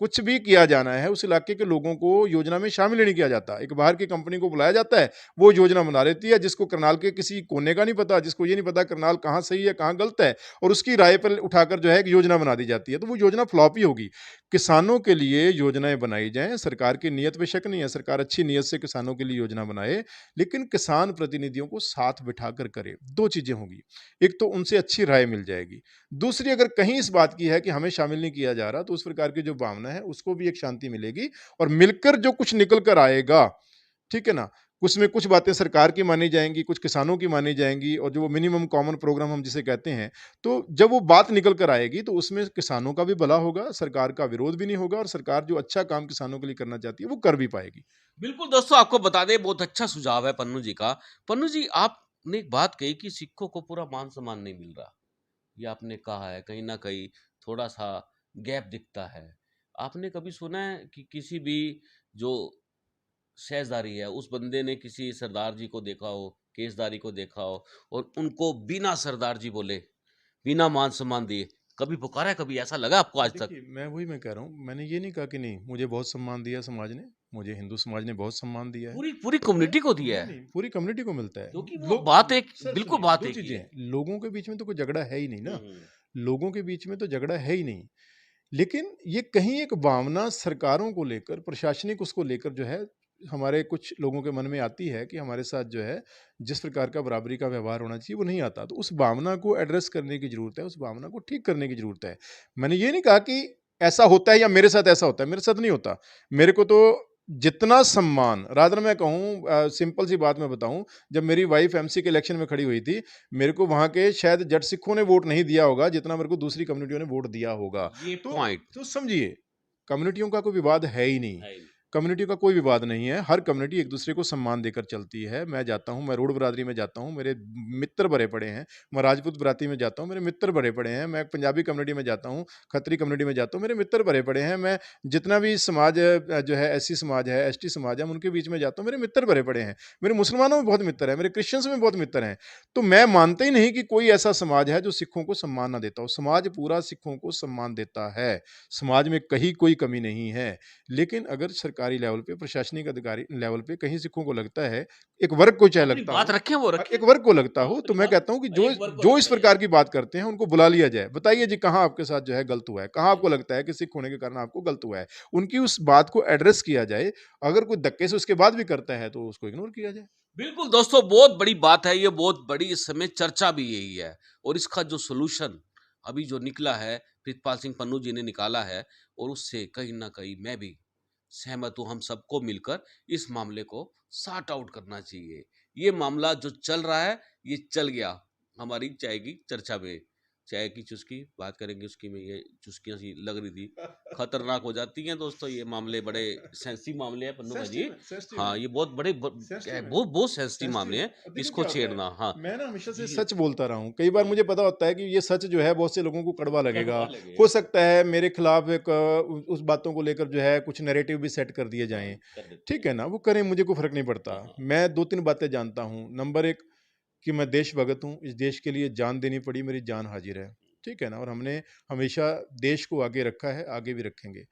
कुछ भी किया जाना है, उस इलाके के लोगों को योजना में शामिल ही नहीं किया जाता। एक बाहर की कंपनी को बुलाया जाता है, वो योजना बना देती है, जिसको करनाल के किसी कोने का नहीं पता, जिसको ये नहीं पता करनाल कहाँ सही है, कहाँ गलत है, और उसकी राय पर उठाकर जो है एक योजना बना दी जाती है। तो वो योजना फ्लॉप ही होगी। किसानों के लिए योजनाएँ बनाई जाएँ, सरकार की नीयत पे शक नहीं है, सरकार अच्छी नीयत से किसानों के लिए योजना बनाए, लेकिन किसान प्रतिनिधियों को साथ बिठाकर करे। 2 चीज़ें होंगी, एक तो उनसे अच्छी राय मिल जाएगी, दूसरी अगर कहीं इस बात की है कि हमें शामिल नहीं किया जा रहा, तो उस प्रकार की जो भावना है, उसको भी एक शांति मिलेगी, और मिलकर जो कुछ निकल कर आएगा, ठीक है ना? उसमें कुछ बातें सरकार की मानी जाएँगी, कुछ किसानों की मानी जाएँगी, और जो वो मिनिमम कॉमन प्रोग्राम हम जिसे कहते हैं, तो जब वो बात निकल कर आएगी, तो उसमें किसानों का भी भला होगा, सरकार का विरोध भी नहीं होगा, और सरकार जो अच्छा काम किसानों के लिए करना चाहती है, वो कर भी पाएगी। बिल्कुल दोस्तों, आपको बता दें, बहुत अच्छा सुझाव है पन्नू जी का। पन्नू जी, आपने एक बात कही कि सिखों को पूरा मान-सम्मान नहीं मिल रहा। ये आपने कहा है, कहीं न कहीं थोड़ा-सा गैप दिखता है। आपने कभी सुना है कि किसी भी जो सेजदारी है, उस बंदे ने किसी सरदार जी को देखा हो, केसदारी को देखा हो, और उनको बिना सरदार जी बोले, बिना मान-सम्मान दिए, कभी पुकारा है, कभी ऐसा लगा आपको आज तक? देखिए, मैं कह रहा हूँ, मैंने ये नहीं कहा कि नहीं, मुझे बहुत सम्मान दिया समाज ने। मुझे हिंदू समाज ने बहुत सम्मान दिया है। पूरी पूरी कम्युनिटी को दिया नहीं, है, नहीं, पूरी कम्युनिटी को मिलता है। क्योंकि वो लोग बात एक सर बिल्कुल सुनिए, बात 2 एक ही चीज़ें है। हैं, लोगों के बीच में तो कोई झगड़ा है ही नहीं ना, हम्म, लोगों के बीच में तो झगड़ा है ही नहीं। लेकिन ये कहीं एक भावना सरकारों को लेकर, प्रशासनिक उसको लेकर जो है, हमारे कुछ लोगों के मन में आती है कि हमारे साथ जो है, जिस प्रकार का बराबरी का व्यवहार होना चाहिए, वो नहीं आता। तो उस भावना को एड्रेस करने की ज़रूरत है, उस भावना को ठीक करने की ज़रूरत है। मैंने ये नहीं कहा कि ऐसा होता है या मेरे साथ ऐसा होता है, मेरे साथ नहीं होता। मेरे को तो जितना सम्मान, रादर मैं कहूँ सिंपल सी बात मैं बताऊँ, जब मेरी वाइफ़ एमसी के इलेक्शन में खड़ी हुई थी, मेरे को वहाँ के शायद जट सिखों ने वोट नहीं दिया होगा, जितना मेरे को दूसरी कम्युनिटियों ने वोट दिया होगा। ये तो पॉइंट तो समझिए, कम्युनिटियों का कोई विवाद है ही नहीं। है ही नहीं। कम्युनिटी का कोई विवाद नहीं है, हर कम्युनिटी एक-दूसरे को सम्मान देकर चलती है। मैं जाता हूँ, मैं रोड बिरादरी में जाता हूँ, मेरे मित्र भरे पड़े हैं। मैं राजपूत बिरादरी में जाता हूँ, मेरे मित्र भरे पड़े हैं। मैं पंजाबी कम्युनिटी में जाता हूँ, खत्री कम्युनिटी में जाता हूँ, मेरे मित्र भरे पड़े हैं। मैं जितना भी समाज जो है, एससी समाज है, एसटी समाज है, मैं उनके बीच में जाता हूँ, मेरे मित्र भरे पड़े हैं। मेरे मुसलमानों में बहुत मित्र हैं, मेरे क्रिश्चियंस में बहुत मित्र हैं। तो मैं मानता ही नहीं कि कोई ऐसा समाज है जो सिखों को सम्मान ना देता हो। समाज पूरा सिखों को सम्मान देता है। समाज में कहीं कोई कमी नहीं है। लेकिन अगर सरकारी लेवल पे, प्रशासनिक अधिकारी लेवल पे कहीं सिखों को लगता है, एक वर्ग को चाहे अपनी लगता बात हो, रखें, वो रखें। एक वर्ग को लगता हाँ, हो, तो अपनी मैं बात कहता हूँ कि जो एक वर्ग को जो इस लगता ही है। प्रकार की बात करते हैं, उनको बुला लिया जाए। बताइए जी, कहाँ आपके साथ जो है गलत हुआ है? कहाँ आपको लगता है कि सिख होने के कारण आपको गलत हुआ है? उनकी उस बात को एड्रेस किया जाए। अगर कोई धक्के से उसके बाद भी करता है, तो उसको इग्नोर किया जाए। बिल्कुल दोस्तों, बहुत बड़ी बात है ये, बहुत बड़ी इस समय चर्चा भी यही है। और इसका जो सॉल्यूशन अभी जो निकला है, प्रीतपाल सिंह पन्नू जी ने निकाला है, और उससे कहीं ना कहीं मैं भी सहमत हूँ। हम सबको मिलकर इस मामले को सॉर्ट आउट करना चाहिए। ये मामला जो चल रहा है, ये चल गया। हमारी चाय की चर्चा में चाय की चुस्की बात करेंगे, उसकी में ये चुस्कियां सी लग रही थी, खतरनाक हो जाती हैं दोस्तों। ये मामले बड़े सेंसिटिव मामले हैं पन्नू भाजी। सेंसिटिव हाँ, है, ये बहुत बड़े क्या है, सेंसिटिव है, बहुत बहुत सेंसिटिव सेंसिटिव मामले है। हैं, अब देखिए इसको क्या होता है, छेड़ना। हाँ मैं ना हमेशा से जी, सच बोलता रहा हूँ। कई बार मुझे पता होता है कि ये सच जो है बहुत से लोगों को कड़वा लगेगा। कड़वा लगेगा। हो सकता है मेरे खिलाफ एक उस बातों को लेकर जो है कुछ नैरेटिव भी सेट कर दिए हाँ, जाएँ। कर देते ठीक हैं। है ना? वो करें, मुझे कोई फ़र्क नहीं पड़ता। हाँ हाँ मैं 2-3 बातें जानता हूँ। नंबर 1 कि मैं देशभगत हूँ, इस देश के लिए जान देनी पड़ी, मेरी जान हाज़िर है। ठीक है ना? और हमने हमेशा देश को आगे रखा है, आगे भी रखेंगे।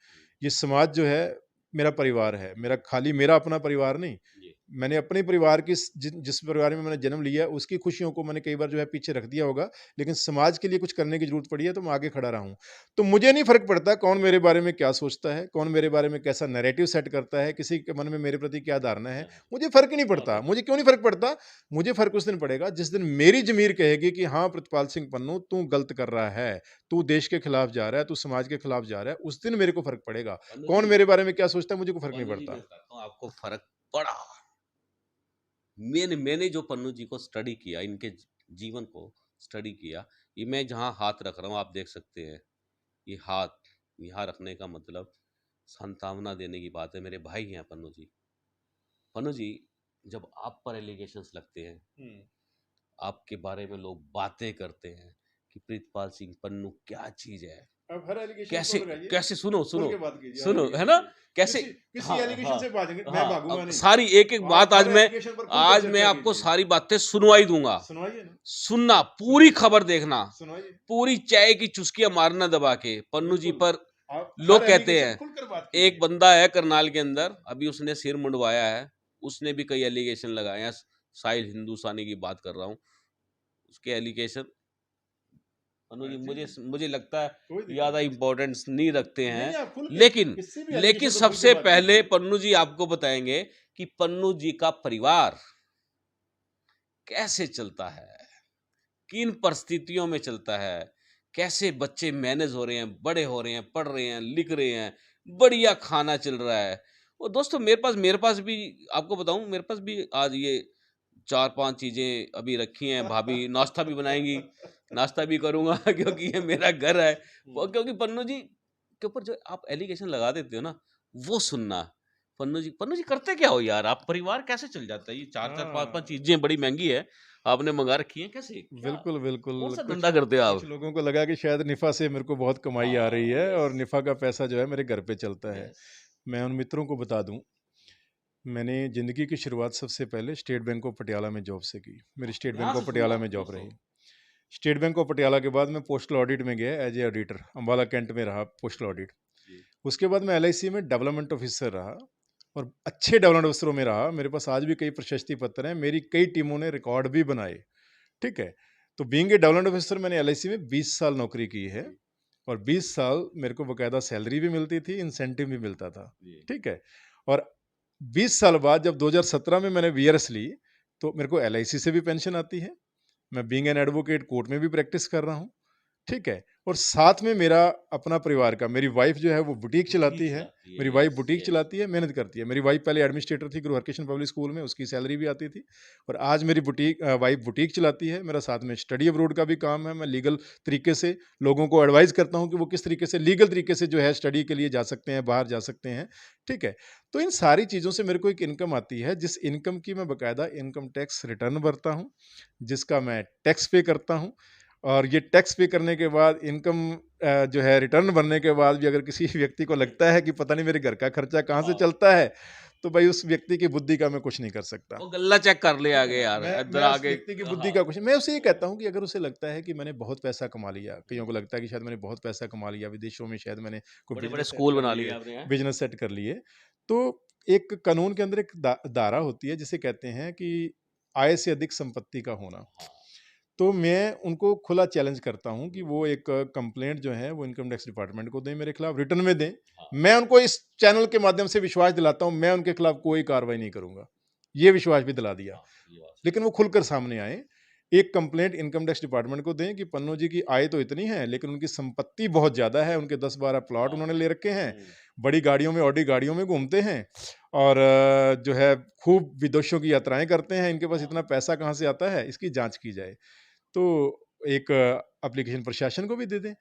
ये समाज जो है मेरा परिवार है, मेरा खाली मेरा अपना परिवार नहीं। जी। मैंने अपने परिवार की जिस परिवार में मैंने जन्म लिया, उसकी खुशियों को मैंने कई बार जो है पीछे रख दिया होगा, लेकिन समाज के लिए कुछ करने की ज़रूरत पड़ी है, तो मैं आगे खड़ा रहा हूँ। तो मुझे नहीं फ़र्क पड़ता कौन मेरे बारे में क्या सोचता है, कौन मेरे बारे में कैसा नैरेटिव सेट करता है, किसी के मन में मेरे प्रति क्या धारणा है, क्या है? मुझे फ़र्क ही नहीं बात पड़ता। नहीं मुझे क्यों नहीं फ़र्क पड़ता? मुझे फ़र्क उस दिन पड़ेगा जिस दिन मेरी ज़मीर कहेगी कि हाँ, प्रितपाल सिंह पन्नू तू गलत कर रहा है, तू देश के खिलाफ जा रहा है, तू समाज के खिलाफ जा रहा है, उस दिन मेरे को फ़र्क पड़ेगा। पन्नू कौन जी, मेरे बारे में क्या सोचता है, मुझे कोई फ़र्क नहीं पन्नू जी, मैं पड़ता। बताता हूँ आपको फर्क पड़ा। मैंने जो पन्नू जी को स्टडी किया, इनके जीवन को स्टडी किया, ये मैं जहाँ हाथ रख रहा हूँ आप देख सकते हैं। ये हाथ यहाँ रखने का मतलब सांत्वना देने की बात है। मेरे भाई हैं पन्नू जी। पन्नू जी, जब आप पर एलिगेशंस लगते हैं, हुँ। आपके बारे में लोग बातें करते हैं कि प्रीतपाल सिंह पन्नू क्या चीज है, आप हर एलिगेशन कैसे खोल लगाइए, कैसे सुनो खोल सुनो के बात कीजिए, हर सुनो, है ना, एलिगेशन की। कैसे। किसी हाँ एलिगेशन हाँ से भागेंगे, मैं हाँ, भागूँगा अब नहीं। सारी एक एक बात आप आज हर मैं एलिगेशन पर खुलकर आज मैं चर्चा आपको कीजिए। सारी बातें सुनवाई दूंगा। सुनाइए ना, सुनना, पूरी सुनाइए, खबर देखना, सुनाइए। पूरी चाय की चुस्कियां मारना दबा के पन्नू जी बिल्कुल, पर। आप हर लोग कहते एलिगेशन हैं, खुलकर बात एक कीजिए। बंदा है करनाल के अंदर, अभी उसने सिर मुंडवाया है, उसने भी कई एलिगेशन लगाए हैं। साहिल हिंदुस्तानी की बात कर रहा हूँ, उसके एलिगेशन पन्नू हाँ जी जी, मुझे जी, मुझे लगता है कोई दिक्कत ज्यादा नहीं। इम्पोर्टेंस नहीं रखते नहीं, हैं। नहीं, आप खुल के लेकिन किसी भी लेकिन एलिगेशन पर खुल के सबसे बात पहले कीजिए। पन्नू जी आपको बताएंगे कि पन्नू जी का परिवार कैसे चलता है, किन परिस्थितियों में चलता है, कैसे बच्चे मैनेज हो रहे हैं, बड़े हो रहे हैं, पढ़ रहे हैं, लिख रहे हैं, बढ़िया खाना चल रहा है। और दोस्तों मेरे पास भी आपको बताऊं, मेरे पास भी आज ये 4-5 चीज़ें अभी रखी हैं, भाभी नाश्ता भी बनाएँगी, नाश्ता भी करूँगा क्योंकि ये मेरा घर है। हुँ। क्योंकि पन्नू जी के ऊपर जो आप एलिगेशन लगा देते हो ना, वो सुनना। पन्नू जी करते क्या हो यार? आप परिवार कैसे चल जाता है? ये 4-4 5-5 हाँ। चीज़ें बड़ी महँगी है, आपने मँगा रखी हैं, कैसे? क्या बिल्कुल, बिल्कुल। कौन-सा कुछ धंधा करते हो कुछ आप? लोगों को लगा कि शायद निफ़ा से मेरे को बहुत कमाई आ रही हाँ, है और यस, निफ़ा का पैसा जो है मेरे घर पे चलता है। यस। मैं उन मित्रों को बता दूँ, मैंने ज़िंदगी की शुरुआत सबसे पहले स्टेट बैंक ऑफ पटियाला में जॉब से की। मेरी स्टेट यहाँ बैंक ऑफ से पटियाला शुरुआत में जॉब दोस्तों। रही। स्टेट बैंक ऑफ पटियाला के बाद मैं पोस्टल ऑडिट में गया as a auditor, Ambala cantt में रहा पोस्टल ऑडिट। जी। उसके बाद मैं एलआईसी में डेवलपमेंट ऑफ़िसर रहा और अच्छे डेवलपमेंट अफसरों में रहा। मेरे पास आज भी कई प्रशस्ति पत्र हैं, मेरी कई टीमों ने रिकॉर्ड भी बनाए, ठीक है। तो बीइंग ए डेवलपमेंट ऑफिसर मैंने एलआईसी में 20 साल नौकरी की है और 20 साल मेरे को बाकायदा सैलरी भी मिलती थी, इंसेंटिव भी मिलता था, ठीक है। और 20 साल बाद जब 2017 में मैंने वीआरएस ली, तो मेरे को एलआईसी से भी पेंशन आती है। मैं बीइंग एन एडवोकेट कोर्ट में भी प्रैक्टिस कर रहा हूँ, ठीक है। और साथ में मेरा अपना परिवार का, मेरी वाइफ जो है वो बुटीक चलाती है, मेरी वाइफ बुटीक चलाती है, मेहनत करती है। मेरी वाइफ पहले एडमिनिस्ट्रेटर थी गुरु हरकृष्ण पब्लिक स्कूल में, उसकी सैलरी भी आती थी। और आज मेरी वाइफ बुटीक चलाती है। मेरा साथ में स्टडी अब्रोड का भी काम है। मैं लीगल तरीके से लोगों को एडवाइस करता हूँ कि वो किस तरीके से लीगल तरीके से जो है स्टडी के लिए जा सकते हैं, बाहर जा सकते हैं, ठीक है। तो इन सारी चीज़ों से मेरे को एक इनकम आती है, जिस इनकम की मैं बाकायदा इनकम टैक्स रिटर्न भरता हूँ, जिसका मैं टैक्स पे करता हूँ। और ये टैक्स पे करने के बाद इनकम जो है रिटर्न भरने के बाद भी अगर किसी व्यक्ति को लगता है कि पता नहीं मेरे घर का खर्चा कहाँ से चलता है, तो भाई उस व्यक्ति की बुद्धि का मैं कुछ नहीं कर सकता। वो गल्ला चेक कर ले आगे यार, इधर मैं उस आगे। व्यक्ति की बुद्धि का कुछ, मैं उसे ये कहता हूँ कि अगर उसे लगता है कि मैंने बहुत पैसा कमा लिया, कईयों को लगता है कि शायद मैंने बहुत पैसा कमा लिया, विदेशों में शायद मैंने कोई बड़े बड़े बिजनेस सेट स्कूल कर बना लिए, लिए आपने हैं। बिजनेस सेट कर लिए, तो एक कानून के अंदर एक धारा होती है जिसे कहते हैं कि आय से अधिक संपत्ति का होना। तो मैं उनको खुला चैलेंज करता हूँ कि वो एक कंप्लेंट जो है वो इनकम टैक्स डिपार्टमेंट को दें, मेरे खिलाफ रिटर्न में दें। मैं उनको इस चैनल के माध्यम से विश्वास दिलाता हूँ, मैं उनके खिलाफ कोई कार्रवाई नहीं करूंगा, ये विश्वास भी दिला दिया। लेकिन वो खुलकर सामने आए, एक कंप्लेंट इनकम टैक्स डिपार्टमेंट को दें कि पन्नू जी की आय तो इतनी है लेकिन उनकी संपत्ति बहुत ज्यादा है, उनके 10-12 प्लॉट उन्होंने ले रखे हैं, बड़ी गाड़ियों में, ऑडी गाड़ियों में घूमते हैं और जो है खूब विदेशों की यात्राएं करते हैं, इनके पास इतना पैसा कहाँ से आता है, इसकी जांच की जाए। तो एक एप्लीकेशन प्रशासन को भी दे दें।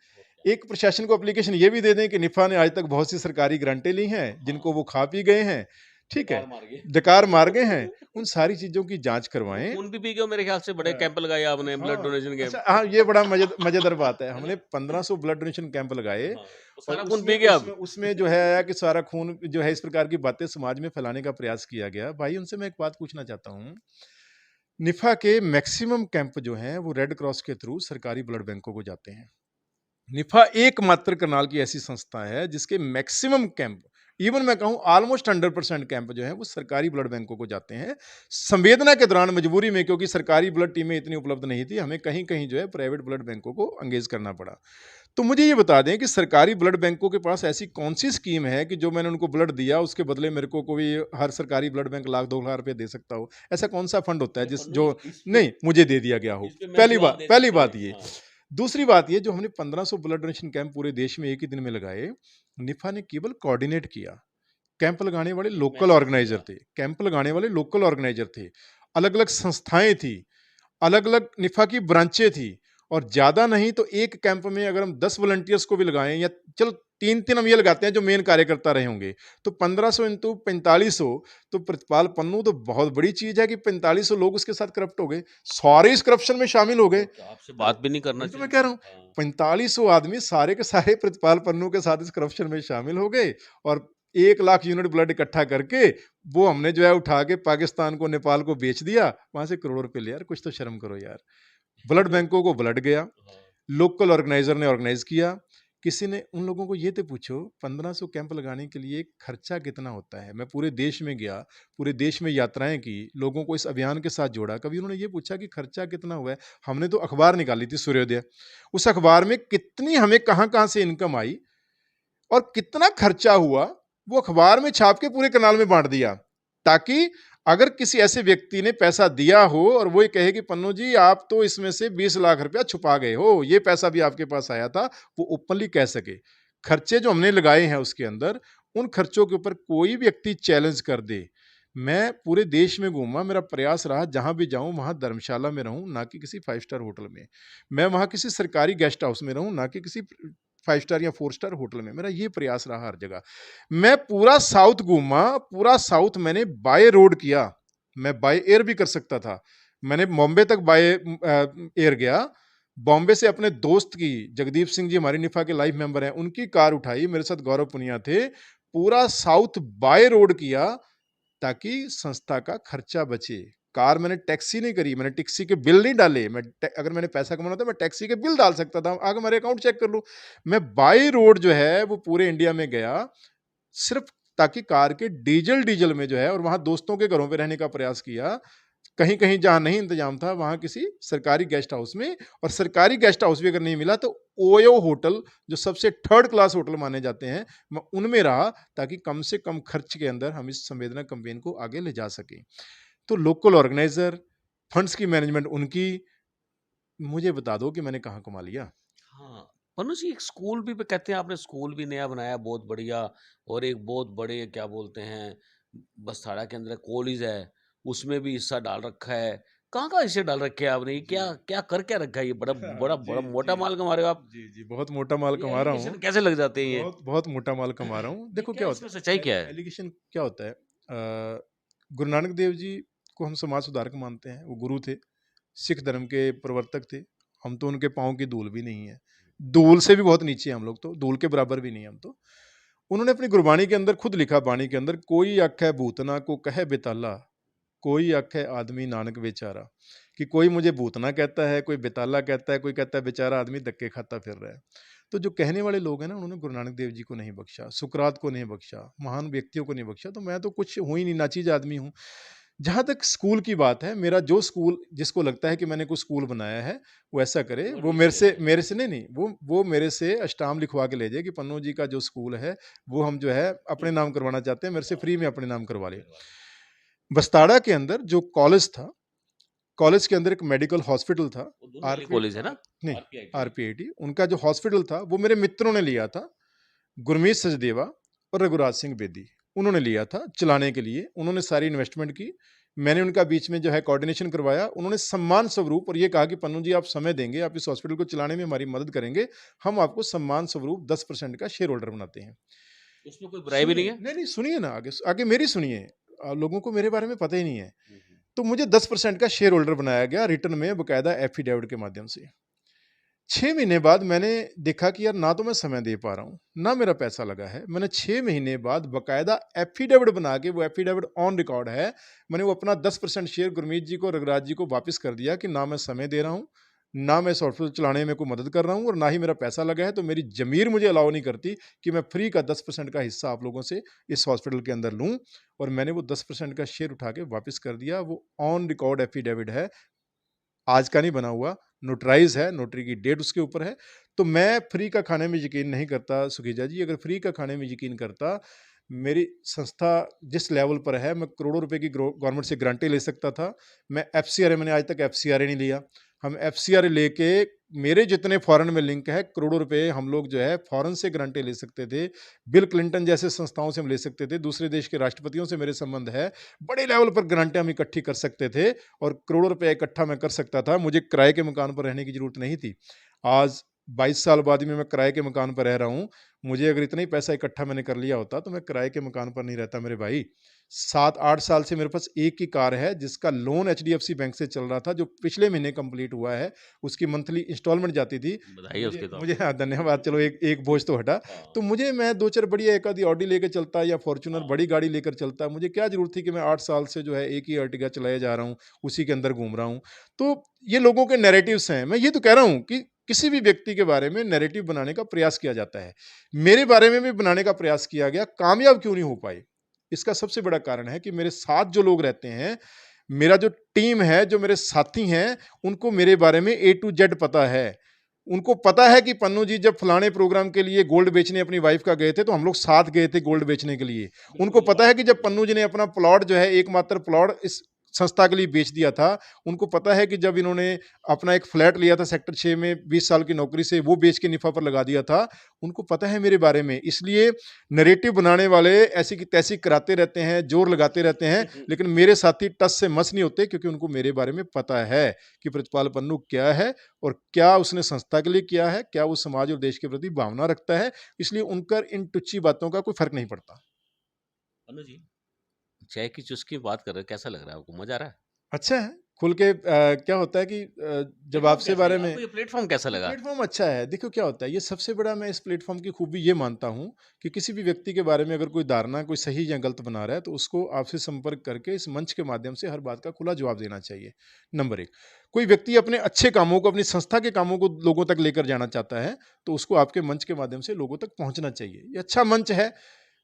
एक प्रशासन को एप्लीकेशन ये भी दे दें कि निफ़ा ने आज तक बहुत सी सरकारी ग्रांटें ली हैं, जिनको वो खा पी गए हैं, ठीक है, डकार मार गए हैं, उन सारी चीज़ों की जाँच करवाएँ। खून भी पी गए हो मेरे ख्याल से, बड़े कैंप लगाए आपने, ब्लड डोनेशन कैंप। अच्छा, हाँ, ये बड़ा मज़ेदार बात है। हमने 1500 ब्लड डोनेशन कैंप लगाए तो और सारा खून पी गया अब। उसमें जो है कि सारा खून जो है, इस प्रकार की बातें समाज में फैलाने का प्रयास किया गया। भाई, उनसे मैं एक बात पूछना चाहता हूँ, निफ़ा के मैक्सिमम कैंप जो हैं वो रेड क्रॉस के थ्रू सरकारी ब्लड बैंकों को जाते हैं। निफ़ा एकमात्र करनाल की ऐसी संस्था है जिसके मैक्सिमम कैंप, इवन मैं कहूं ऑलमोस्ट 100% कैंप जो है वो सरकारी ब्लड बैंकों को जाते हैं। संवेदना के दौरान मजबूरी में, क्योंकि सरकारी ब्लड टीमें इतनी उपलब्ध नहीं थी, हमें कहीं कहीं जो है प्राइवेट ब्लड बैंकों को एंगेज करना पड़ा। तो मुझे ये बता दें कि सरकारी ब्लड बैंकों के पास ऐसी कौन सी स्कीम है कि जो मैंने उनको ब्लड दिया उसके बदले मेरे को कोई, हर सरकारी ब्लड बैंक लाख 2 लाख रुपए दे सकता हो? ऐसा कौन सा फंड होता है जिस जो नहीं मुझे दे दिया गया हो? पहली बात ये। दूसरी बात ये, जो हमने 1500 ब्लड डोनेशन कैंप पूरे देश में एक ही दिन में लगाए, निफ़ा ने केवल कोऑर्डिनेट किया। कैंप लगाने वाले लोकल ऑर्गेनाइजर थे, कैंप लगाने वाले लोकल ऑर्गेनाइजर थे, अलग अलग संस्थाएं थी, अलग अलग निफ़ा की ब्रांचें थी। और ज्यादा नहीं तो एक कैंप में अगर हम 10 वॉलंटियर्स को भी लगाएं, या चलो 3-3 हम ये लगाते हैं जो मेन कार्यकर्ता रहे होंगे, तो 1500 इंटू 4500, तो प्रतिपाल पन्नू, तो बहुत बड़ी चीज है कि 4500 लोग उसके साथ करप्ट हो गए, सारे इस करप्शन में शामिल हो गए। आपसे बात भी नहीं करना तो मैं चाहिए। कह रहा हूँ 4500 आदमी सारे के सारे प्रतिपाल पन्नू के साथ इस करप्शन में शामिल हो गए और 1 लाख यूनिट ब्लड इकट्ठा करके वो हमने जो है उठा के पाकिस्तान को, नेपाल को बेच दिया, वहां से करोड़ों रुपए ले। यार कुछ तो शर्म करो यार। ब्लड बैंकों को ब्लड गया, लोकल ऑर्गेनाइजर ने ऑर्गेनाइज किया। किसी ने उन लोगों को ये तो पूछो 1500 कैंप लगाने के लिए खर्चा कितना होता है? मैं पूरे देश में गया, पूरे देश में यात्राएं की, लोगों को इस अभियान के साथ जोड़ा, कभी उन्होंने ये पूछा कि खर्चा कितना हुआ है? हमने तो अखबार निकाली थी सूर्योदय, उस अखबार में कितनी हमें कहां कहां से इनकम आई और कितना खर्चा हुआ, वो अखबार में छाप के पूरे कनाल में बांट दिया, ताकि अगर किसी ऐसे व्यक्ति ने पैसा दिया हो और वो ये कहे कि पन्नू जी आप तो इसमें से 20 लाख रुपया छुपा गए हो, ये पैसा भी आपके पास आया था, वो ओपनली कह सके। खर्चे जो हमने लगाए हैं उसके अंदर, उन खर्चों के ऊपर कोई व्यक्ति चैलेंज कर दे। मैं पूरे देश में घूमा, मेरा प्रयास रहा जहां भी जाऊं वहां धर्मशाला में रहूं, ना कि किसी 5 स्टार होटल में। मैं वहां किसी सरकारी गेस्ट हाउस में रहूं, ना कि किसी 5 स्टार या 4 स्टार होटल में। मेरा ये प्रयास रहा हर जगह। मैं पूरा साउथ घूमा, पूरा साउथ मैंने बाय रोड किया, मैं बाय एयर भी कर सकता था। मैंने बॉम्बे तक बाय एयर गया, बॉम्बे से अपने दोस्त की, जगदीप सिंह जी हमारी निफा के लाइफ मेंबर हैं, उनकी कार उठाई, मेरे साथ गौरव पुनिया थे, पूरा साउथ बाय रोड किया ताकि संस्था का खर्चा बचे। कार मैंने टैक्सी नहीं करी, मैंने टैक्सी के बिल नहीं डाले। अगर मैंने पैसा कमाना था मैं टैक्सी के बिल डाल सकता था, आगे मेरे अकाउंट चेक कर लो। मैं बाई रोड जो है वो पूरे इंडिया में गया, सिर्फ ताकि कार के डीजल में जो है, और वहाँ दोस्तों के घरों पे रहने का प्रयास किया। कहीं-कहीं जहाँ नहीं इंतज़ाम था, वहाँ किसी सरकारी गेस्ट हाउस में, और सरकारी गेस्ट हाउस भी अगर नहीं मिला तो ओयो होटल, जो सबसे थर्ड क्लास होटल माने जाते हैं, मैं उनमें रहा, ताकि कम से कम खर्च के अंदर हम इस संवेदना कैंपेन को आगे ले जा सकें। तो लोकल ऑर्गेनाइज़र, फंड्स की मैनेजमेंट उनकी, मुझे बता दो कि मैंने कहाँ कमा लिया? हाँ, पन्नू जी एक स्कूल भी कहते हैं आपने स्कूल भी नया बनाया बहुत बढ़िया, और एक बहुत बड़े क्या बोलते हैं बसथाड़ा के अंदर कॉलेज है, उसमें भी हिस्सा डाल रखा है। कहाँ-कहाँ हिस्से डाल रखे हैं आपने? ये जी। क्या कर क्या रखा है? ये बड़ा बड़ा जी, बड़ा मोटा जी। माल कमा रहे हो आप। जी, बहुत मोटा माल ये कमा रहा हूँ। एलिगेशन कैसे लग जाते हैं ये? बहुत बहुत मोटा माल कमा रहा हूँ। ये देखो क्या क्या होता इसमें सच्चाई है, क्या है? एलिगेशन क्या होता है, गुरु नानक देव जी को हम समाज सुधारक मानते हैं, वो गुरु थे, सिख धर्म के प्रवर्तक थे। हम तो उनके पाँव की धूल भी नहीं है। धूल से भी बहुत नीचे हैं हम लोग तो, धूल के बराबर भी नहीं हैं हम तो। उन्होंने अपनी गुरबाणी के अंदर खुद लिखा, बाणी के अंदर, कोई आखे भूतना को कहे बेताला, कोई आखे आदमी नानक बेचारा, कि कोई मुझे भूतना कहता है, कोई बेताला कहता है, कोई कहता है बेचारा आदमी धक्के खाता फिर रहा है। तो जो कहने वाले लोग हैं ना, उन्होंने गुरु नानक देव जी को नहीं बख्शा, सुकरात को नहीं बख्शा, महान व्यक्तियों को नहीं बख्शा, तो मैं तो कुछ हूँ ही नहीं, नाचीज आदमी हूँ। जहाँ तक स्कूल की बात है, मेरा जो स्कूल, जिसको लगता है कि मैंने कुछ स्कूल बनाया है, वो ऐसा करे, वो वो नीचे ले जाए। मेरे से नहीं, वो मेरे से अष्टाम लिखवा के ले जाए कि पन्नू जी का जो स्कूल है, वो हम जो है अपने नाम करवाना चाहते हैं, मेरे से फ्री में अपने नाम करवा ले। करवा लें। बस्ताड़ा के अंदर जो कॉलेज था, कॉलेज के अंदर एक मेडिकल हॉस्पिटल था, वो दूध वाली आरपी कॉलेज है ना? नहीं, आरपीआईटी। आरपीआईटी, उनका जो हॉस्पिटल था, वो मेरे मित्रों ने लिया था, गुरमीत सचदेवा और रघुराज सिंह बेदी, उन्होंने लिया था चलाने के लिए, उन्होंने सारी इन्वेस्टमेंट की, मैंने उनका बीच में जो है कोऑर्डिनेशन करवाया, उन्होंने सम्मान स्वरूप और ये कहा कि पन्नू जी आप समय देंगे, आप इस हॉस्पिटल को चलाने में हमारी मदद करेंगे, हम आपको सम्मान स्वरूप 10% का शेयर होल्डर बनाते हैं। उसमें कोई बुराई भी नहीं सुनिए, है? नहीं, सुनिए ना, आगे आगे मेरी सुनिए। लोगों को मेरे बारे में पता ही नहीं है। हुँ, हुँ। तो मुझे 10% का शेयर होल्डर बनाया गया, रिटर्न में बकायदा एफिडेविट के माध्यम से। 6 महीने बाद मैंने देखा कि यार, ना तो मैं समय दे पा रहा हूँ, ना मेरा पैसा लगा है। मैंने 6 महीने बाद बकायदा एफिडेविट बना के, वो एफिडेविट ऑन रिकॉर्ड है, मैंने वो अपना 10% शेयर गुरमीत जी को, रघुराज जी को वापस कर दिया कि ना मैं समय दे रहा हूँ, ना मैं सॉफ्टवेयर चलाने में कोई मदद कर रहा हूँ, और ना ही मेरा पैसा लगा है। तो मेरी ज़मीर मुझे अलाउ नहीं करती कि मैं फ्री का 10% का हिस्सा आप लोगों से इस हॉस्पिटल के अंदर लूँ, और मैंने वो 10% का शेयर उठा के वापस कर दिया। वो ऑन रिकॉर्ड एफिडेविट है, आज का नहीं बना हुआ, नोटराइज़ है, नोटरी की डेट उसके ऊपर है। तो मैं फ्री का खाने में यकीन नहीं करता सुखीजा जी, अगर फ्री का खाने में यकीन करता, मेरी संस्था जिस लेवल पर है, मैं करोड़ों रुपए की गवर्नमेंट से ग्रांटें ले सकता था। मैं एफसीआरए, मैंने आज तक एफसीआरए नहीं लिया। हम एफसीआरए लेके, मेरे जितने फॉरेन में लिंक है, करोड़ों रुपए हम लोग जो है फॉरेन से ग्रांटें ले सकते थे। बिल क्लिंटन जैसे संस्थाओं से हम ले सकते थे, दूसरे देश के राष्ट्रपतियों से मेरे संबंध है। बड़े लेवल पर ग्रांटें हम इकट्ठी कर सकते थे, और करोड़ों रुपए इकट्ठा मैं कर सकता था। मुझे किराए के मकान पर रहने की ज़रूरत नहीं थी। आज 22 साल बाद भी मैं किराए के मकान पर रह रहा हूँ। मुझे अगर इतना ही पैसा इकट्ठा मैंने कर लिया होता, तो मैं किराए के मकान पर नहीं रहता मेरे भाई। 7-8 साल से मेरे पास एक ही कार है, जिसका लोन एचडीएफसी बैंक से चल रहा था, जो पिछले महीने कंप्लीट हुआ है। उसकी मंथली इंस्टॉलमेंट जाती थी। बधाई है मुझे उसके तो मुझे आपको। हाँ, धन्यवाद। चलो, एक बोझ तो हटा। हाँ, तो मुझे, मैं 2-4 बढ़िया एक आधी ऑडी लेके चलता, या फॉर्च्यूनर हाँ। बड़ी गाड़ी लेकर चलता। मुझे क्या ज़रूरत थी कि मैं 8 साल से जो है एक ही अर्टिगा चलाए जा रहा हूँ, उसी के अंदर घूम रहा हूँ। तो ये लोगों के नैरेटिव्स हैं। मैं ये तो कह रहा हूँ कि किसी भी व्यक्ति के बारे में नैरेटिव बनाने का प्रयास किया जाता है। मेरे बारे में भी बनाने का प्रयास किया गया, कामयाब क्यों नहीं हो पाए? इसका सबसे बड़ा कारण है कि मेरे साथ जो लोग रहते हैं, मेरा जो टीम है, जो मेरे साथी हैं, उनको मेरे बारे में ए टू जेड पता है। उनको पता है कि पन्नू जी जब फलाने प्रोग्राम के लिए गोल्ड बेचने अपनी वाइफ का गए थे, तो हम लोग साथ गए थे गोल्ड बेचने के लिए। बिल्कुल उनको मुझे पता बात है कि जब पता है। पन्नू जी ने अपना प्लॉट जो है, एकमात्र प्लॉट इस संस्था के लिए बेच दिया था, उनको पता है कि जब इन्होंने अपना एक फ्लैट लिया था सेक्टर 6 में 20 साल की नौकरी से, वो बेच के निफा पर लगा दिया था। उनको पता है मेरे बारे में। इसलिए नैरेटिव बनाने वाले ऐसी की तैसी कराते रहते हैं, जोर लगाते रहते हैं, लेकिन मेरे साथी टस से मस नहीं होते, क्योंकि उनको मेरे बारे में पता है कि प्रितपाल पन्नू क्या है, और क्या उसने संस्था के लिए किया है, क्या वो समाज और देश के प्रति भावना रखता है। इसलिए उनकर इन टुच्ची बातों का कोई फ़र्क नहीं पड़ता। अनु जी, चाय की चुस्की बात कर रहे हैं, कैसा लग रहा है आपको? मज़ा आ रहा है? अच्छा है, खुल के क्या होता है कि जब प्लेटफ़ॉर्म आपसे कैसा बारे लगा में, आपको? ये प्लेटफ़ॉर्म कैसा ये लगा? प्लेटफ़ॉर्म अच्छा है। देखो क्या होता है, ये सबसे बड़ा, मैं इस प्लेटफ़ॉर्म की खूबी ये मानता हूँ कि किसी भी व्यक्ति के बारे में अगर कोई धारणा, कोई सही या गलत बना रहा है, तो उसको आपसे संपर्क करके इस मंच के माध्यम से हर बात का खुला जवाब देना चाहिए, नंबर 1। कोई व्यक्ति अपने अच्छे कामों को, अपनी संस्था के कामों को लोगों तक लेकर जाना चाहता है, तो उसको आपके मंच के माध्यम से लोगों तक पहुँचना चाहिए। ये अच्छा मंच है,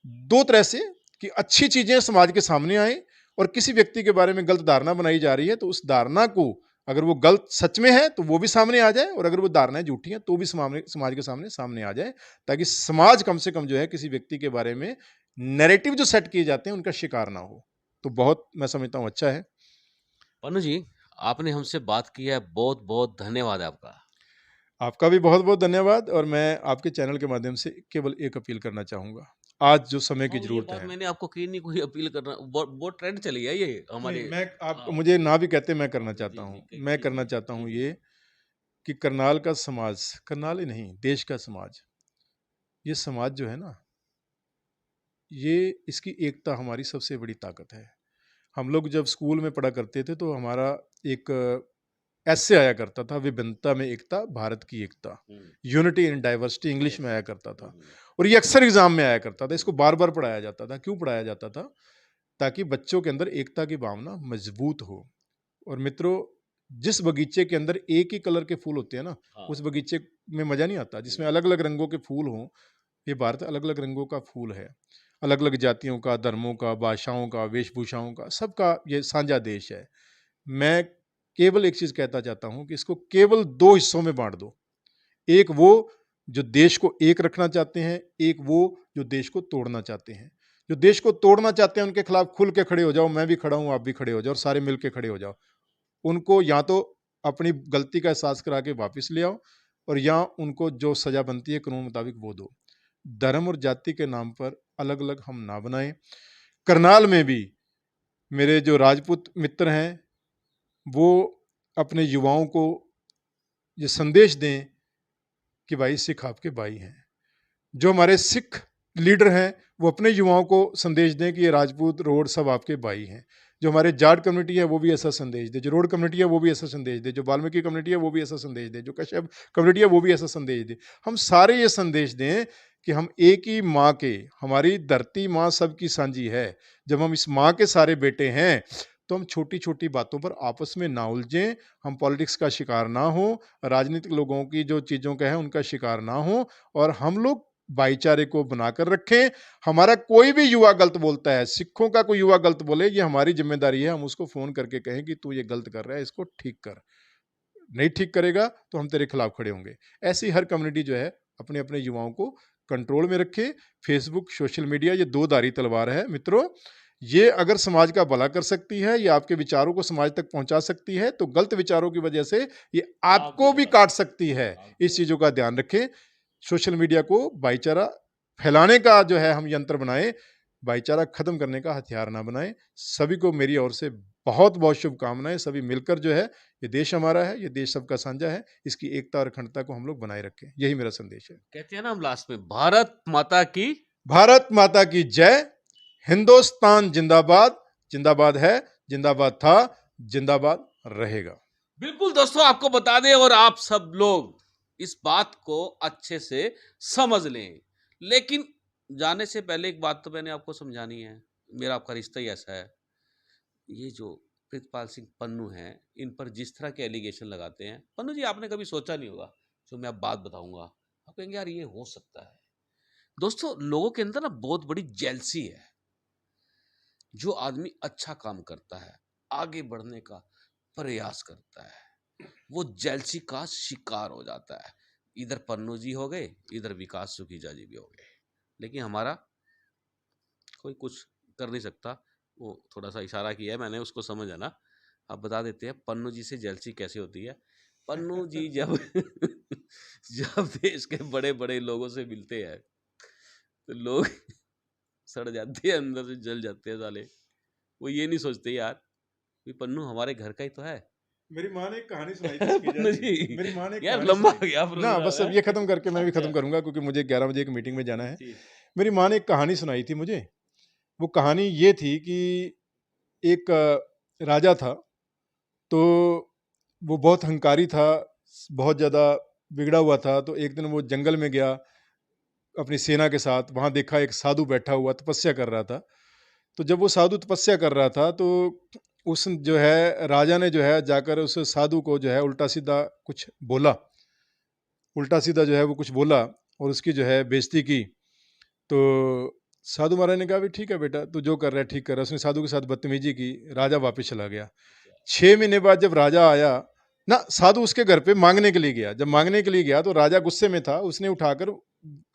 2 तरह से। कि अच्छी चीज़ें समाज के सामने आएँ और किसी व्यक्ति के बारे में गलत धारणा बनाई जा रही है तो उस धारणा को अगर वो गलत सच में है तो वो भी सामने आ जाए और अगर वो धारणाएँ झूठी हैं तो भी समाज के सामने आ जाए, ताकि समाज कम से कम जो है किसी व्यक्ति के बारे में नैरेटिव जो सेट किए जाते हैं उनका शिकार ना हो। तो बहुत मैं समझता हूँ अच्छा है। पन्नू जी, आपने हमसे बात की है, बहुत-बहुत धन्यवाद है आपका। आपका भी बहुत-बहुत धन्यवाद और मैं आपके चैनल के माध्यम से केवल एक अपील करना चाहूँगा, आज जो समय की और ये ज़रूरत बात है। मैंने आपको की नहीं, कोई अपील करना, बहुत ट्रेंड चली है ये नहीं, हमारे। मैं आप हाँ, मुझे ना भी कहते मैं करना चाहता जी, हूँ। जी, मैं जी, करना जी, चाहता जी, हूँ जी। ये कि करनाल का समाज, करनाल ही नहीं, देश का समाज, ये समाज जो है ना, ये इसकी एकता हमारी सबसे बड़ी ताकत है। हम लोग जब स्कूल में पढ़ा करते थे तो हमारा एक ऐसे आया करता था, विभिन्नता में एकता, भारत की एकता, हुँ, यूनिटी इन डाइवर्सिटी इंग्लिश में यस। आया करता हुँ, था हुँ, और ये अक्सर एग्जाम में आया करता था। हुँ, इसको बार-बार पढ़ाया जाता था। क्यों पढ़ाया जाता था? ताकि बच्चों के अंदर एकता की भावना मजबूत हो। और मित्रों, जिस बगीचे के अंदर एक ही कलर के फूल होते हैं ना, हाँ, उस बगीचे में मज़ा नहीं आता। जिसमें हुँ, अलग-अलग रंगों के फूल हों, ये भारत अलग-अलग रंगों का फूल है। अलग-अलग जातियों का, धर्मों का, भाषाओं का, वेशभूषाओं का, सबका ये साझा देश है। मैं केवल एक चीज़ कहना चाहता हूँ कि इसको केवल 2 हिस्सों में बाँट दो। एक वो जो देश को एक रखना चाहते हैं, एक वो जो देश को तोड़ना चाहते हैं। जो देश को तोड़ना चाहते हैं उनके खिलाफ खुल के खड़े हो जाओ, मैं भी खड़ा हूँ, आप भी खड़े हो जाओ और सारे मिल के खड़े हो जाओ। उनको या तो अपनी गलती का एहसास करा के वापस ले आओ और या उनको जो सज़ा बनती है कानून मुताबिक वो दो। धर्म और जाति के नाम पर अलग-अलग हम ना बनाएँ। करनाल में भी मेरे जो राजपूत मित्र हैं, वो अपने युवाओं को ये संदेश दें कि भाई सिख आपके भाई हैं। जो हमारे सिख लीडर हैं, वो अपने युवाओं को संदेश दें कि ये राजपूत, रोड सब आपके भाई हैं। जो हमारे जाट कम्युनिटी है, वो भी ऐसा संदेश दे। जो रोड कम्युनिटी है, वो भी ऐसा संदेश दे। जो वाल्मीकि कम्युनिटी है, वो भी ऐसा संदेश दे। जो कश्यप कम्युनिटी है, वो भी ऐसा संदेश दे। हम सारे ये संदेश दें कि हम एक ही माँ के, हमारी धरती माँ सबकी साझी है। जब हम इस माँ के सारे बेटे हैं, तो हम छोटी-छोटी बातों पर आपस में ना उलझें, हम पॉलिटिक्स का शिकार ना हों, राजनीतिक लोगों की जो चीज़ों का है, उनका शिकार ना हों और हम लोग भाईचारे को बनाकर रखें। हमारा कोई भी युवा गलत बोलता है, सिखों का कोई युवा गलत बोले, ये हमारी ज़िम्मेदारी है, हम उसको फ़ोन करके कहें कि तू ये गलत कर रहा है, इसको ठीक कर। नहीं ठीक करेगा, तो हम तेरे खिलाफ खड़े होंगे। ऐसी हर कम्युनिटी जो है, अपने-अपने युवाओं को कंट्रोल में रखे। फ़ेसबुक, सोशल मीडिया ये दो धारी तलवार है मित्रों। ये अगर समाज का भला कर सकती है, ये आपके विचारों को समाज तक पहुँचा सकती है, तो गलत विचारों की वजह से ये आग भी आपको भी लगा काट सकती सकती है। है, आग भी इस लगा चीज़ों सकती का ध्यान रखें। सोशल मीडिया को भाईचारा फैलाने का जो है हम यंत्र बनाएँ, भाईचारा खत्म करने का हथियार ना बनाएँ। सभी को मेरी ओर से बहुत-बहुत शुभकामनाएँ। सभी मिलकर जो है, ये देश हमारा है, ये देश सबका साझा है, इसकी एकता और अखंडता को हम लोग बनाए रखें। यही मेरा संदेश है। कहते हैं ना हम लास्ट में, भारत माता की। भारत माता की जय। हिंदुस्तान जिंदाबाद। जिंदाबाद है, जिंदाबाद था, जिंदाबाद रहेगा। बिल्कुल दोस्तों, आपको बता दें और आप सब लोग इस बात को अच्छे से समझ लें। लेकिन जाने से पहले एक बात तो मैंने आपको समझानी है। मेरा आपका रिश्ता ही ऐसा है। ये जो प्रितपाल सिंह पन्नू हैं, इन पर जिस तरह के एलिगेशन लगाते हैं, पन्नू जी आपने कभी सोचा नहीं होगा, जो मैं अब बात बताऊंगा आप कहेंगे यार ये हो सकता है। दोस्तों, लोगों के अंदर ना बहुत बड़ी जेलसी है। जो आदमी अच्छा काम करता है, आगे बढ़ने का प्रयास करता है, वो जेलसी का शिकार हो जाता है। इधर पन्नू जी हो गए, इधर विकास सुखीजा जी भी हो गए। लेकिन हमारा कोई कुछ कर नहीं सकता। वो थोड़ा सा इशारा किया है मैंने, उसको समझ आना। अब बता देते हैं पन्नू जी से जेलसी कैसे होती है। पन्नू जी जब जब देश के बड़े बड़े लोगों से मिलते हैं तो लोग सड़ जाते हैं, अंदर से जल जाते हैं साले। वो ये नहीं सोचते यार कि पन्नू हमारे घर का ही तो है। मेरी माँ ने एक कहानी सुनाई थी सुखीजा पन्नू जी। जी, मेरी माँ ने एक यार कहानी लंबा सुनाई हो गया थी। ना बस अब प्रोग्राम ये है। खत्म करके मैं भी खत्म अच्छा करूंगा क्योंकि मुझे 11 बजे एक मीटिंग में जाना है। जी। मेरी माँ ने एक कहानी सुनाई थी मुझे। वो कहानी ये थी कि एक राजा था, तो वो बहुत अहंकारी था, बहुत ज़्यादा बिगड़ा हुआ था। तो एक दिन वो जंगल में गया अपनी सेना के साथ, वहाँ देखा एक साधु बैठा हुआ तपस्या कर रहा था। तो जब वो साधु तपस्या कर रहा था तो उस जो है राजा ने जो है जाकर उस साधु को जो है उल्टा-सीधा कुछ बोला। उल्टा-सीधा जो है वो कुछ बोला और उसकी जो है बेइज़्ज़ती की। तो साधु महाराज ने कहा भी ठीक है बेटा, तू जो कर रहा है ठीक कर रहा है। उसने साधु के साथ बदतमीजी की, राजा वापस चला गया। 6 महीने बाद जब राजा आया ना, साधु उसके घर पे मांगने के लिए गया। जब मांगने के लिए गया तो राजा गुस्से में था, उसने उठाकर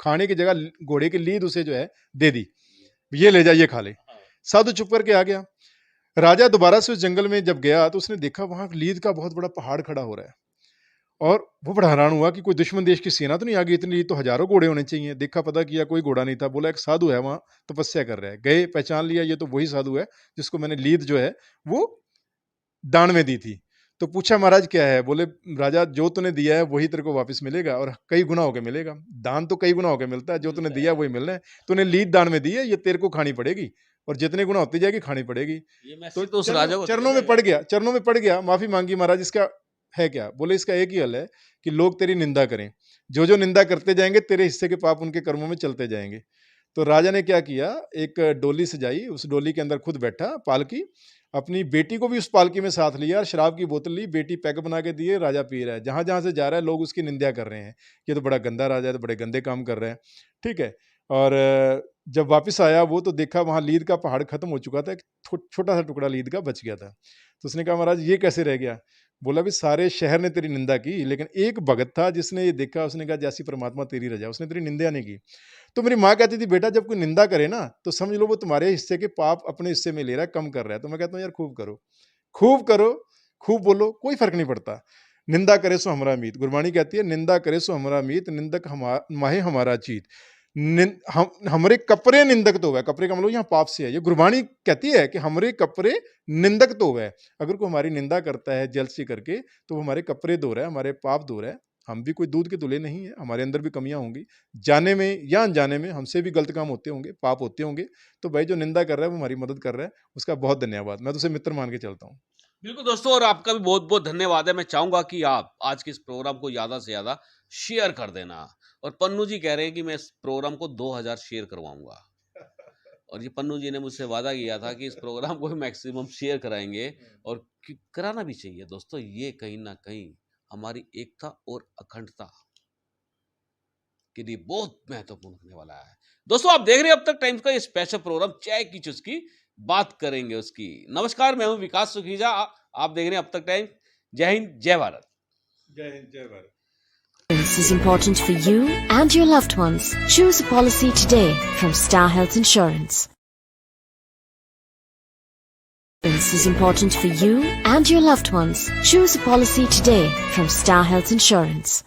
खाने की जगह घोड़े की लीद उसे जो है दे दी, ये ले जा, ये खा ले। साधु चुप करके आ गया। राजा दोबारा से उस जंगल में जब गया तो उसने देखा वहां लीद का बहुत बड़ा पहाड़ खड़ा हो रहा है, और वो बड़ा हैरान हुआ कि कोई दुश्मन देश की सेना तो नहीं आ गई, इतनी तो हजारों घोड़े होने चाहिए। देखा, पता किया, कोई घोड़ा नहीं था। बोला एक साधु है वहां तपस्या कर रहा है। गए, पहचान लिया, ये तो वही साधु है जिसको मैंने लीद जो है वो दान में दी थी। तो पूछा महाराज क्या है? बोले राजा जो तूने दिया है वही तेरे को वापस मिलेगा, और कई गुना होकर मिलेगा। दान तो कई गुना होकर मिलता है, जो तूने दिया वही मिलना है। तूने लीद दान में दी है, ये तेरे को खानी पड़ेगी, और जितने गुना होती जाएगी खानी पड़ेगी। ये तो मैसेज तो उस राजा को चरणों में पड़ गया, चरणों में पड़ गया, माफी मांगी। महाराज इसका है क्या? बोले इसका एक ही हल है कि लोग तेरी निंदा करें, जो जो निंदा करते जाएंगे तेरे हिस्से के पाप उनके कर्मों में चलते जाएंगे। तो राजा ने क्या किया, एक डोली सजाई, उस डोली के अंदर खुद बैठा, पालकी, अपनी बेटी को भी उस पालकी में साथ लिया, शराब की बोतल ली, बेटी पैक बना के दिए, राजा पी रहा है। जहां जहां से जा रहा है लोग उसकी निंदा कर रहे हैं, ये तो बड़ा गंदा राजा है, तो बड़े गंदे काम कर रहे हैं, ठीक है। और जब वापस आया वो तो देखा वहां लीद का पहाड़ खत्म हो चुका था, एक छोटा सा टुकड़ा लीद का बच गया था। तो उसने कहा महाराज ये कैसे रह गया? बोला भी सारे शहर ने तेरी निंदा की, लेकिन एक भगत था जिसने ये देखा, उसने कहा जैसी परमात्मा तेरी रजा, उसने तेरी निंदा नहीं की। तो मेरी माँ कहती थी बेटा जब कोई निंदा करे ना तो समझ लो वो तुम्हारे हिस्से के पाप अपने हिस्से में ले रहा है, कम कर रहा है। तो मैं कहता हूँ यार खूब करो, खूब करो, खूब बोलो, कोई फर्क नहीं पड़ता। निंदा करे सो हमारा मीत, गुरबाणी कहती है निंदा करे सो हमारा मीत, निंदक माहे हमारा चीत। हमरे कपरे निंदक तो है, कपरे का मतलब यहाँ पाप से है। ये गुरबाणी कहती है कि हमरे कपरे निंदक तो है। अगर कोई हमारी निंदा करता है जलसी करके तो वो हमारे कपरे धो रहा है, हमारे पाप धो रहा है। हम भी कोई दूध के धुले नहीं है, हमारे अंदर भी कमियां होंगी, जाने में या अनजाने में हमसे भी गलत काम होते होंगे, पाप होते होंगे। तो भाई जो निंदा कर रहा है वो हमारी मदद कर रहा है, उसका बहुत धन्यवाद, मैं तो उसे मित्र मान के चलता हूँ। बिल्कुल दोस्तों, और आपका भी बहुत बहुत धन्यवाद है। मैं चाहूंगा कि आप आज के इस प्रोग्राम को ज़्यादा से ज़्यादा शेयर कर देना। और पन्नू जी कह रहे हैं कि मैं इस प्रोग्राम को 2000 शेयर करवाऊंगा, और ये पन्नू जी ने मुझसे वादा किया था कि इस प्रोग्राम को मैक्सिमम शेयर कराएंगे, और कराना भी चाहिए दोस्तों। ये कहीं ना कहीं हमारी एकता और अखंडता के लिए बहुत महत्वपूर्ण होने वाला है। दोस्तों आप देख रहे हैं अब तक टाइम्स का ये स्पेशल प्रोग्राम चाय की चुस्की, बात करेंगे उसकी। नमस्कार, मैं हूं विकास सुखीजा, आप देख रहे हैं अब तक टाइम्स। जय हिंद, जय भारत। जय हिंद, जय Bharat. This is important for you and your loved ones. Choose a policy today from Star Health Insurance. This is important for you and your loved ones. Choose a policy today from Star Health Insurance.